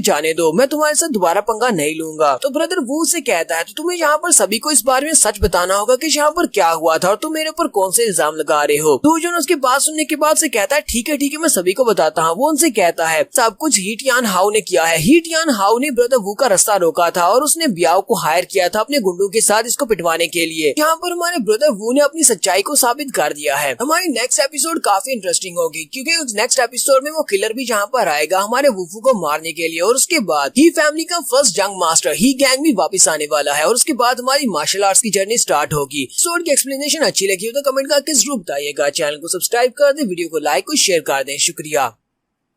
जाने दो, मैं तुम्हारे साथ दोबारा पंगा नहीं लूंगा। तो ब्रदर वू से कहता है तो तुम्हें यहाँ पर सभी को इस बारे में सच बताना होगा कि यहाँ पर क्या हुआ था और तुम मेरे ऊपर कौन से इल्जाम लगा रहे हो। जूजुन उसकी बात सुनने के बाद से कहता है ठीक है मैं सभी को बताता हूँ। वो उनसे कहता है सब कुछ हीट यान हाउ ने किया है। हीट यान हाउ ने ब्रदर वू का रास्ता रोका था और उसने ब्याओ को हायर किया था अपने गुंडों के साथ इसको पिटवाने के लिए। यहाँ पर हमारे ब्रदर वू ने अपनी सच्चाई को साबित कर दिया है। हमारी नेक्स्ट एपिसोड काफी इंटरेस्टिंग होगी क्योंकि उस नेक्स्ट एपिसोड में वो किलर भी जहाँ पर आएगा हमारे वुफू को मारने के लिए और उसके बाद ही फैमिली का फर्स्ट जंग मास्टर ही गैंग भी वापस आने वाला है और उसके बाद हमारी मार्शल आर्ट्स की जर्नी स्टार्ट होगी। एपिसोड की एक्सप्लेनेशन अच्छी लगी हो तो कमेंट करके जरूर बताइएगा। चैनल को सब्सक्राइब कर दे, वीडियो को लाइक और शेयर कर दें। शुक्रिया।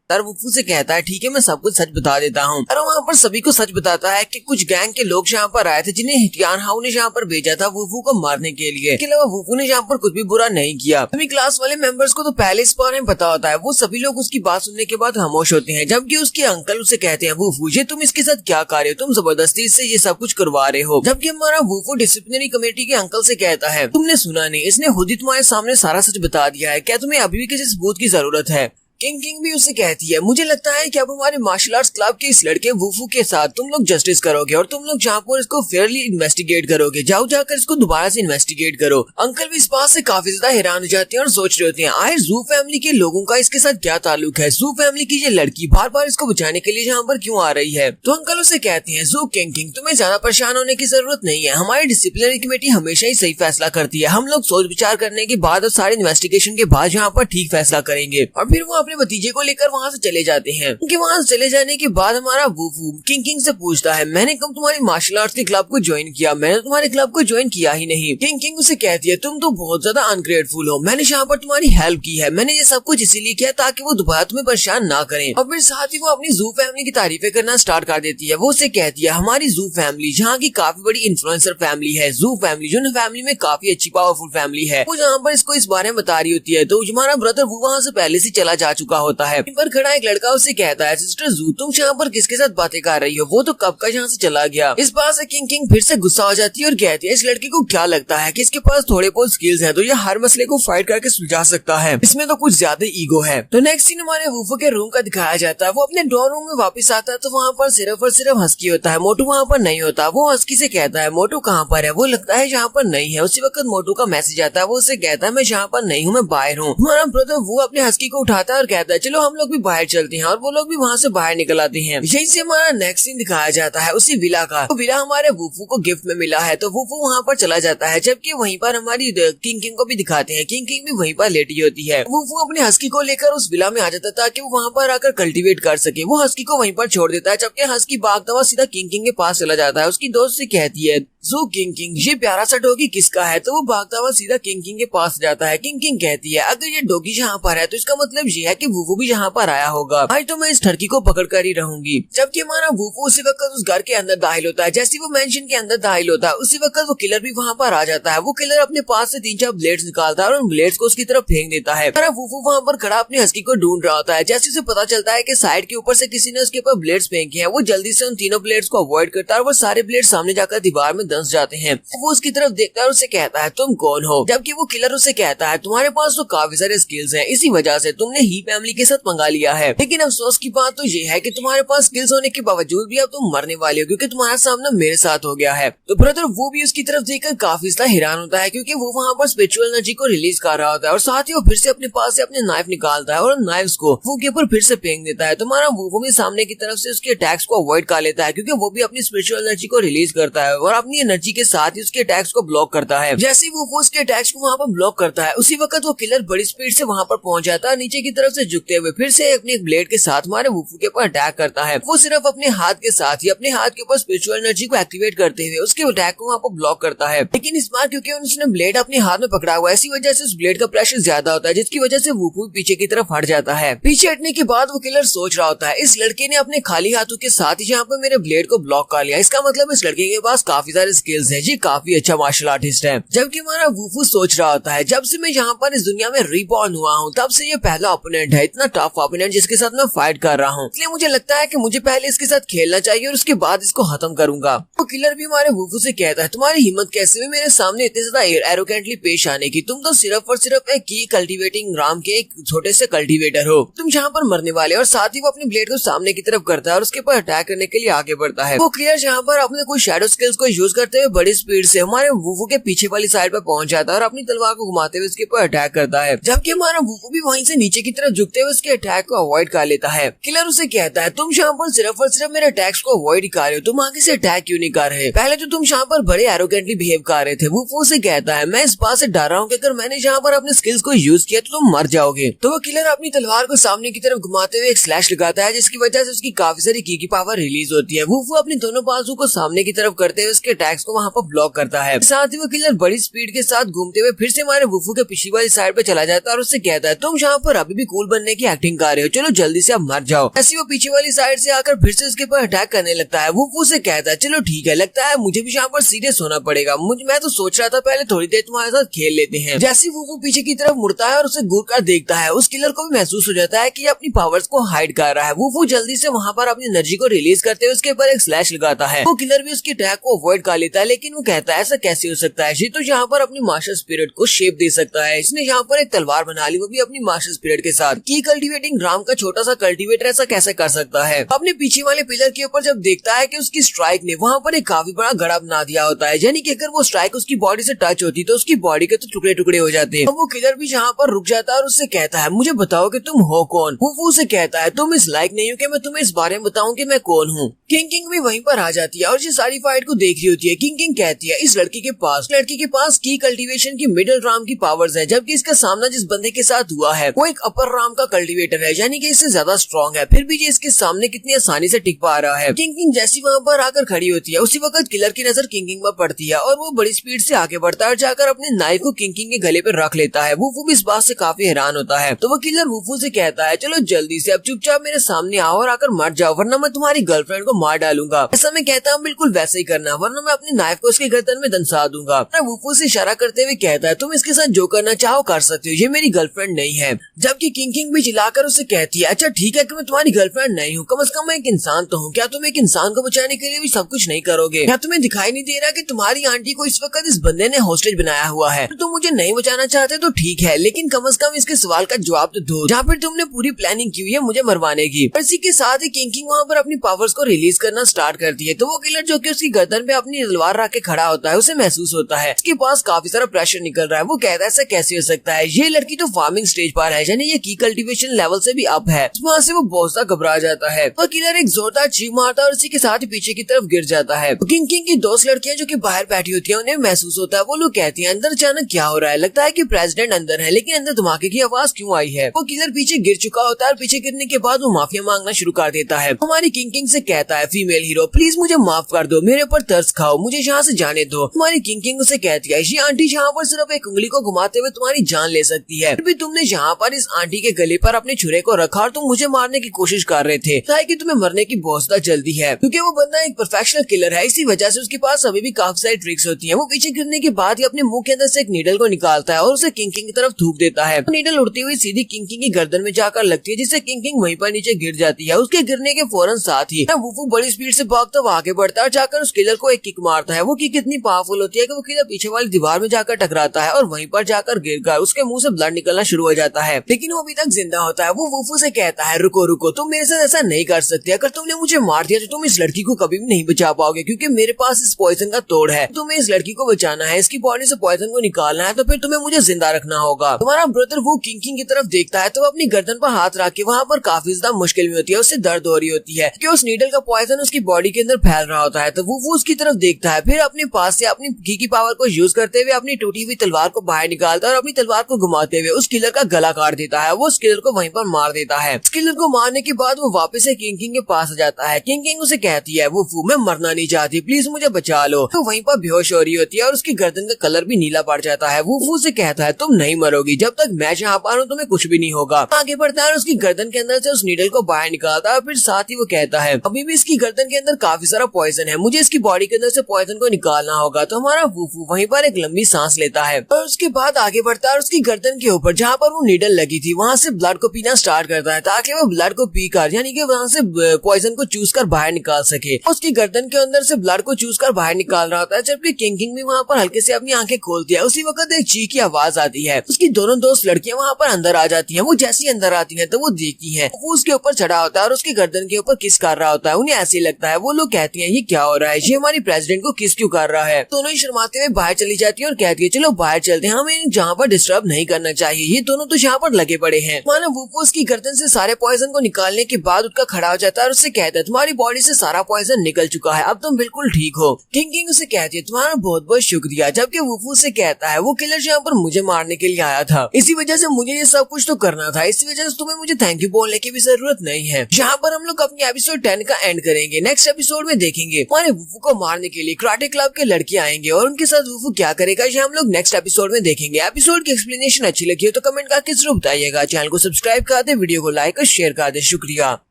तर वुफू से कहता है ठीक है मैं सब कुछ सच बता देता हूँ। और वहाँ पर सभी को सच बताता है कि कुछ गैंग के लोग यहाँ पर आए थे जिन्हें हिटियान हाउ ने यहाँ पर भेजा था वुफू को मारने के लिए। इसके अलावा वुफू ने यहाँ पर कुछ भी बुरा नहीं किया। सभी क्लास वाले मेंबर्स को तो पहले इस बारे में पता होता है। वो सभी लोग उसकी बात सुनने के बाद खामोश होते हैं, जबकि उसके अंकल उसे कहते हैं वुफू ये तुम इसके साथ क्या कर रहे हो, तुम जबरदस्ती से ये सब कुछ करवा रहे हो। जबकि हमारा वुफू डिसिप्लिनरी कमेटी के अंकल से कहता है तुमने सुना नहीं, इसने खुद ही तुम्हारे सामने सारा सच बता दिया है, क्या तुम्हें अभी भी किसी सबूत की जरूरत है। किंग भी उसे कहती है मुझे लगता है कि अब हमारे मार्शल आर्ट्स क्लब के इस लड़के वुफू के साथ तुम लोग जस्टिस करोगे और तुम लोग जहाँ पर इसको फेयरली इन्वेस्टिगेट करोगे, जाओ जाकर इसको दोबारा से इन्वेस्टिगेट करो। अंकल भी इस बात से काफी ज्यादा हैरान हो जाते हैं और सोच रहे होते हैं आखिर जू फैमिली के लोगों का इसके साथ क्या ताल्लुक है, जू फैमिली की ये लड़की बार बार इसको बचाने के लिए यहाँ पर क्यों आ रही है। तो अंकल उसे कहते हैं जू किंग तुम्हें ज्यादा परेशान होने की जरूरत नहीं है, हमारी डिसिप्लिनरी कमेटी हमेशा ही सही फैसला करती है, हम लोग सोच विचार करने के बाद और सारे इन्वेस्टिगेशन के बाद यहाँ पर ठीक फैसला करेंगे। और फिर वो अपने भतीजे को लेकर वहाँ से चले जाते हैं। उनके वहाँ से चले जाने के बाद हमारा वुफू किंग से पूछता है मैंने कब तुम्हारी मार्शल आर्ट्स के क्लब को ज्वाइन किया, मैंने तुम्हारे क्लब को ज्वाइन किया ही नहीं। किंग उसे कहती है तुम तो बहुत ज्यादा अनग्रेटफुल हो, मैंने यहाँ पर तुम्हारी हेल्प की है, मैंने ये सब कुछ इसीलिए किया ताकि वो दोबारा तुम्हें परेशान ना करें। और फिर साथ ही वो अपनी जू फैमिली की तारीफें करना स्टार्ट कर देती है। वो उसे कहती है हमारी जू फैमिली जहाँ की काफी बड़ी इन्फ्लुएंसर फैमिली है, जू फैमिली जो फैमिली में काफी अच्छी पावरफुल फैमिली है। वो जहाँ पर इसको इस बारे में बता रही होती है तो हमारा ब्रदर वो वहाँ से पहले से चला जा चुका होता है। पर खड़ा एक लड़का उसे कहता है सिस्टर जू तुम यहाँ पर किसके साथ बातें कर रही हो, वो तो कब का यहाँ से चला गया। इस बात से किंग फिर से गुस्सा हो जाती है और कहती है इस लड़के को क्या लगता है कि इसके पास थोड़े बहुत स्किल्स हैं तो ये हर मसले को फाइट करके सुलझा सकता है, इसमें तो कुछ ज्यादा ईगो है। तो नेक्स्ट सीन हमारे वुफू के रूम का दिखाया जाता है। वो अपने डॉर्म रूम में वापस आता है तो वहाँ पर सिर्फ और सिर्फ हस्की होता है, मोटू वहाँ पर नहीं होता। वो हस्की से कहता है मोटू कहाँ पर है, वो लगता है यहाँ पर नहीं है। उसी वक्त मोटू का मैसेज आता है, वो उसे कहता है मैं यहाँ पर नहीं हूँ, मैं बाहर हूँ। हमारा ब्रदर वो अपने हस्की को उठाता है और कहता है चलो हम लोग भी बाहर चलते हैं और वो लोग भी वहाँ से बाहर निकल आते हैं। यहीं से हमारा नेक्स्ट सीन दिखाया जाता है उसी विला का। तो विला हमारे वुफू को गिफ्ट में मिला है तो वुफू वहाँ पर चला जाता है, जबकि वहीं पर हमारी किंग को भी दिखाते हैं। किंग भी वहीं पर लेटी होती है। वुफू अपने हस्की को लेकर उस विला में आ जाता था ताकि वो वहाँ पर आकर कल्टीवेट कर सके। वो हस्की को वहीं पर छोड़ देता है, जबकि हस्की भागता हुआ सीधा किंग के पास चला जाता है। उसकी दोस्त से कहती है जू किंग ये प्यारा सा डॉगी किसका है, तो वो भागता हुआ सीधा किंग के पास जाता है। किंग कहती है अगर ये डॉगी यहाँ पर है तो इसका मतलब ये है कि वुफू भी यहाँ पर आया होगा, आज तो मैं इस ठरकी को पकड़ कर ही रहूंगी। जबकि हमारा वुफू उसी वक्त उस घर के अंदर दाखिल होता है। जैसे वो मेंशन के अंदर दाखिल होता है उसी वक्त वो किलर भी वहाँ पर आ जाता है। वो किलर अपने पास से 3-4 ब्लेड्स निकालता है और उन ब्लेड्स को उसकी तरफ फेंक देता है। हमारा वुफू वहाँ पर खड़ा अपनी हस्की को ढूंढ रहा होता है। जैसे उसे पता चलता है कि साइड के ऊपर से किसी ने उसके ऊपर ब्लेड्स फेंके हैं, वो जल्दी से उन तीनों ब्लेड्स को अवॉइड करता है और वो सारे ब्लेड सामने जाकर दीवार में दंस जाते हैं। वो उसकी तरफ देखता है और उसे कहता है तुम कौन हो, जबकि वो किलर उसे कहता है तुम्हारे पास तो काफी सारे स्किल्स हैं, इसी वजह से तुमने ही फैमिली के साथ पंगा लिया है। लेकिन अफसोस की बात तो ये है कि तुम्हारे पास स्किल्स होने के बावजूद भी अब तुम मरने वाले हो क्योंकि तुम्हारा सामना मेरे साथ हो गया है। तो ब्रदर वो भी उसकी तरफ देखकर काफी हैरान होता है क्योंकि वो वहाँ पर स्पिरिचुअल एनर्जी को रिलीज कर रहा होता है और साथ ही वो फिर से अपने पास से अपने नाइफ निकालता है और नाइफ्स को वो के ऊपर फिर से फेंक देता है। तुम्हारा वो भी सामने की तरफ से उसके अटैक्स को अवॉइड कर लेता है क्योंकि वो भी अपनी स्पिरिचुअल एनर्जी को रिलीज करता है और अपनी एनर्जी के साथ ही उसके अटैक्स को ब्लॉक करता है। जैसे ही वो उसके अटैक्स को वहाँ पर ब्लॉक करता है उसी वक्त वो किलर बड़ी स्पीड से वहाँ पर पहुंच जाता है, नीचे की तरफ से झुकते हुए फिर से अपने एक ब्लेड के साथ हमारे वुफू के ऊपर अटैक करता है। वो सिर्फ अपने हाथ के साथ ही अपने हाथ के ऊपर स्पिरिचुअल एनर्जी को एक्टिवेट करते हुए उसके अटैक को वहाँ पर ब्लॉक करता है, लेकिन इस बार क्योंकि उसने ब्लेड अपने हाथ में पकड़ा हुआ है इसी वजह से उस ब्लेड का प्रेशर ज्यादा होता है जिसकी वजह से वुफू पीछे की तरफ हट जाता है। पीछे हटने के बाद वो किलर सोच रहा होता है इस लड़के ने अपने खाली हाथों के साथ ही यहाँ पर मेरे ब्लेड को ब्लॉक कर लिया, इसका मतलब इस लड़के के पास काफी सारे स्किल्स है, जी काफी अच्छा मार्शल आर्टिस्ट है। जबकि हमारा वुफू सोच रहा होता है जब से मैं यहाँ पर इस दुनिया में रीबॉर्न हुआ हूँ तब से ये पहला ओपोनेंट है, इतना टफ ओपोनेंट जिसके साथ मैं फाइट कर रहा हूँ, इसलिए मुझे लगता है कि मुझे पहले इसके साथ खेलना चाहिए और उसके बाद इसको खत्म करूंगा। वो किलर भी हमारे वुफू से कहता है तुम्हारी हिम्मत कैसे हुई मेरे सामने इतने ज्यादा एरोगेंटली पेश आने की, तुम तो सिर्फ और सिर्फ एक की कल्टीवेटिंग राम के एक छोटे से कल्टीवेटर हो, तुम यहाँ पर मरने वाले। और साथ ही वो अपनी ब्लेड को सामने की तरफ करता है और उसके ऊपर अटैक करने के लिए आगे बढ़ता है। वो किलर यहाँ पर अपने कुछ शैडो स्किल्स को यूज करते हुए बड़ी स्पीड से हमारे वुफू के पीछे वाली साइड पर पहुंच जाता है और अपनी तलवार को घुमाते हुए उसके ऊपर अटैक करता है, जबकि हमारा वुफू भी वहीं से नीचे की तरफ झुकते हुए उसके अटैक को अवॉइड कर लेता है। किलर उसे कहता है तुम यहाँ पर सिर्फ और सिर्फ मेरे अटैक्स को अवॉइड कर रहे हो, तुम आगे से अटैक क्यों नहीं कर रहे, पहले तो तुम यहाँ पर बड़े एरोगेंटली बिहेव कर रहे थे। वुफू से कहता है मैं इस बात से डर रहा हूँ कि अगर मैंने यहाँ पर अपने स्किल्स को यूज किया तो तुम मर जाओगे। तो वो किलर अपनी तलवार को सामने की तरफ घुमाते हुए एक स्लैश लगाता है जिसकी वजह से उसकी काफी सारी की पावर रिलीज होती है। वुफू अपनी दोनों बाजू को सामने की तरफ करते हुए उसके अटैक्स को वहाँ पर ब्लॉक करता है। साथ ही वो किलर बड़ी स्पीड के साथ घूमते हुए फिर से हमारे वुफू के पिछली वाली साइड पे चला जाता है और उससे कहता है तुम यहाँ पर अभी भी कूल बनने की एक्टिंग कर रहे हो, चलो जल्दी से अब मर जाओ। ऐसी वो पीछे वाली साइड से आकर फिर से उसके ऊपर अटैक करने लगता है। वुफू से कहता है चलो ठीक है, लगता है मुझे भी यहाँ पर सीरियस होना पड़ेगा, मैं तो सोच रहा था पहले थोड़ी देर तुम्हारे साथ खेल लेते हैं। जैसे वुफू पीछे की तरफ मुड़ता है और उसे घूर कर देखता है उस किलर को भी महसूस हो जाता है कि अपनी पावर्स को हाइड कर रहा है। वुफू जल्दी से वहाँ पर अपनी एनर्जी को रिलीज करते हुए उसके ऊपर एक स्लैश लगाता है। वो किलर भी उसके अटैक को अवॉइड कर लेता है, लेकिन वो कहता है ऐसा कैसे हो सकता है, ये तो यहाँ पर अपनी मार्शल स्पिरिट को शेप दे सकता है, इसने यहाँ पर एक तलवार बना ली वो भी अपनी मार्शल स्पिरिट के साथ। की कल्टीवेटिंग राम का छोटा सा कल्टीवेटर ऐसा कैसे कर सकता है। अपने पीछे वाले पिलर के ऊपर जब देखता है कि उसकी स्ट्राइक ने वहाँ पर एक काफी बड़ा गड़ा बना दिया होता है, यानी कि अगर वो स्ट्राइक उसकी बॉडी से टच होती तो उसकी बॉडी के तो टुकड़े टुकड़े हो जाते हैं। वो किलर भी यहाँ पर रुक जाता है और उससे कहता है मुझे बताओ कि तुम हो कौन। वो से कहता है तुम इस लायक नहीं हो कि मैं तुम्हें इस बारे में बताऊं कि मैं कौन हूँ। किंग भी वहीं पर आ जाती है और ये सारी फाइट को देख रही होती है। किंग कहती है इस लड़की के पास की कल्टीवेशन की मिडिल राम की पावर्स है, जबकि इसका सामना जिस बंदे के साथ हुआ है वो एक अपर राम का कल्टीवेटर है, यानी कि इससे ज्यादा स्ट्रॉन्ग है, फिर भी ये इसके सामने कितनी आसानी से टिक पा रहा है। किंग जैसी वहाँ पर आकर खड़ी होती है उसी वक्त किलर की नजर किंग पर पड़ती है और वो बड़ी स्पीड से आगे बढ़ता है और जाकर अपने नाइफ को किंग के गले पर रख लेता है। वुफू भी इस बात से काफी हैरान होता है। तो वो किलर वुफू से कहता है चलो जल्दी से अब चुपचाप मेरे सामने आओ और आकर मर जाओ वरना मैं तुम्हारी गर्लफ्रेंड को मार डालूंगा। ऐसा मैं कहता हूँ बिल्कुल वैसे ही करना वरना मैं अपनी नाइफ को उसके गर्दन में दंसा दूंगा। वुफू से इशारा करते हुए कहता है तुम इसके साथ जो करना चाहो कर सकते हो, ये मेरी गर्लफ्रेंड नहीं है। जबकि किंग भी चिल्लाकर उसे कहती है अच्छा ठीक है कि मैं तुम्हारी गर्लफ्रेंड नहीं हूँ, कम से कम मैं एक इंसान तो हूँ, क्या तुम एक इंसान को बचाने के लिए भी सब कुछ नहीं करोगे? क्या तुम्हें दिखाई नहीं दे रहा कि तुम्हारी आंटी को इस वक्त इस बंदे ने हॉस्टेज बनाया हुआ है? तो तुम मुझे नहीं बचाना चाहते तो ठीक है, लेकिन कम से कम इसके सवाल का जवाब तो दो जहाँ पर तुमने पूरी प्लानिंग की हुई है मुझे मरवाने की। इसी के साथ ही किंग वहाँ पर अपनी पावर्स को रिलीज करना स्टार्ट करती है। तो वो किलर जो कि उसकी गर्दन पे अपनी तलवार रख के खड़ा होता है उसे महसूस होता है उसके पास काफी सारा प्रेशर निकल रहा है। वो कहता है ऐसा कैसे हो सकता है, ये लड़की तो फार्मिंग स्टेज पर है, यानी ये की कल्टीवेशन लेवल से भी अप है। वहाँ से वो बहुत सा घबरा जाता है। वो किलर एक जोरदार चीख मारता है और इसी के साथ ही पीछे की तरफ गिर जाता है। किंग की दोस्त लड़कियां जो कि बाहर बैठी होती है उन्हें महसूस होता है। वो लोग कहती है अंदर अचानक क्या हो रहा है, लगता है कि प्रेसिडेंट अंदर है, लेकिन अंदर धमाके की आवाज क्यों आई है। वो किलर पीछे गिर चुका होता है और पीछे गिरने के बाद वो माफिया मांगना शुरू कर देता है। हमारी किंग से कहता है फीमेल हीरो प्लीज मुझे माफ कर दो, मेरे ऊपर तरस खाओ, मुझे यहाँ से जाने दो। हमारी किंग उसे कहती है ये आंटी यहाँ पर सिर्फ एक उंगली को घुमाते हुए तुम्हारी जान ले सकती है, फिर भी तुमने यहाँ पर इस आंटी के गले पर अपने छुरे को रखा और तुम मुझे मारने की कोशिश कर रहे थे, कि तुम्हें मरने की बहुत ज्यादा जल्दी है, क्योंकि वो बंदा एक प्रोफेशनल किलर है, इसी वजह से उसके पास अभी भी काफी सारी ट्रिक्स होती है। वो पीछे गिरने के बाद ही अपने मुंह के अंदर से एक नीडल को निकालता है और उसे किंग की तरफ थूक देता है। नीडल उड़ती हुई सीधी किंग की गर्दन में जाकर लगती है, जिससे किंग वहीं पर नीचे गिर जाती है। उसके गिरने के फौरन साथ ही वुफू बड़ी स्पीड से भागता हुआ आगे बढ़ता है और जाकर उस किलर को एक किक मारता है वो किक कितनी पावरफुल होती है कि वो किलर पीछे वाली दीवार में जाकर टकराता है और वहीं पर जाकर गिरकर उसके मुंह से ब्लड निकलना शुरू हो जाता है, लेकिन वो अभी तक जिंदा होता है। वो वुफू से कहता है रुको रुको, तुम मेरे साथ ऐसा नहीं कर सकते। अगर तुमने मुझे मार दिया तो तुम इस लड़की को कभी भी नहीं बचा पाओगे, क्योंकि मेरे पास इस पॉइजन का तोड़ है। तुम्हें इस लड़की को बचाना है, इसकी बॉडी से पॉइजन को निकालना है, तो फिर तुम्हें मुझे जिंदा रखना होगा। तुम्हारा ब्रदर वो किंग की तरफ देखता है तो अपनी गर्दन पर हाथ रख के वहाँ पर काफी ज्यादा मुश्किल में होती है, उससे दर्द हो रही होती है कि उस नीडल का पॉइजन उसकी बॉडी के अंदर फैल रहा होता है। तो वो उसकी तरफ देखता है, फिर अपने पास से अपनी की पावर को यूज करते हुए अपनी टूटी हुई तलवार को बाहर निकालता है और अपनी तलवार को घुमाते हुए उस किलर का गला काट देता है। वो उस किलर को वहीं पर मार देता है। उस किलर को मारने के बाद वो वापस से किंग के पास आ जाता है। किंग उसे कहती है वो मैं मरना नहीं चाहती, प्लीज मुझे बचा लो। तो वहीं पर बेहोश हो रही होती है और उसकी गर्दन का कलर भी नीला पड़ जाता है। वो उसे कहता है तुम नहीं मरोगी, जब तक मैं यहाँ पर हूँ तुम्हें कुछ भी नहीं होगा। आगे बढ़ता है और उसकी गर्दन के अंदर से उस नीडल को बाहर निकालता है। फिर साथ ही वो कहता है अभी भी इसकी गर्दन के अंदर काफी सारा पॉइजन है, मुझे इसकी बॉडी के अंदर से पॉइजन को निकालना होगा। तो हमारा वुफू वहीं पर एक लंबी सांस लेता है और उसके बाद आगे बढ़ता है और उसकी गर्दन के ऊपर जहाँ पर वो नीडल लगी थी वहाँ से ब्लड को पीना स्टार्ट करता है, ताकि वो ब्लड को पीकर यानी कि वहाँ से पॉइजन को चूस कर बाहर निकाल सके। उसकी गर्दन के अंदर से ब्लड को चूस कर बाहर निकाल रहा होता है, जबकि किंग भी वहाँ पर हल्के से अपनी आंखें खोलती है। उसी वक्त एक चीख की आवाज आती है। उसकी दोनों दोस्त लड़कियां वहाँ पर अंदर आ जाती हैं। वो जैसी अंदर आती हैं तो वो देखती हैं वो उसके ऊपर चढ़ा होता है और उसकी गर्दन के ऊपर किस कर रहा होता है। उन्हें ऐसे लगता है, वो लोग कहती हैं ये क्या हो रहा है, ये हमारी प्रेसिडेंट को किस क्यों कर रहा है। दोनों ही शर्माते हुए बाहर चली जाती है और कहती है चलो बाहर चलते हैं, हमें जहाँ पर डिस्टर्ब नहीं करना चाहिए। ये दोनों तो यहाँ पर लगे पड़े हैं। मानो वो उसकी गर्दन से सारे पॉइजन को निकालने के बाद उठकर खड़ा हो जाता है और उससे कहता है तुम्हारी बॉडी से सारा पॉइजन निकल चुका है, अब तुम बिल्कुल ठीक हो। किंग उसे कहती है तुम्हारा बहुत बहुत शुक्रिया, जबकि वुफू से कहता है वो किलर यहाँ पर मुझे मारने के लिए आया था, इसी वजह से मुझे ये सब कुछ तो करना था, इसी वजह से तुम्हें मुझे थैंक यू बोलने की भी जरूरत नहीं है। यहाँ पर हम लोग अपनी एपिसोड 10 का एंड करेंगे। नेक्स्ट एपिसोड में देखेंगे हमारे वुफू को मारने के लिए कराटे क्लब के लड़के आएंगे और उनके साथ वुफू क्या करेगा, ये हम लोग नेक्स्ट एपिसोड में देखेंगे। एपिसोड की एक्सप्लेनेशन अच्छी लगी हो तो कमेंट करके जरूर बताइएगा। चैनल को सब्सक्राइब कर दे, वीडियो को लाइक और शेयर कर दे। शुक्रिया।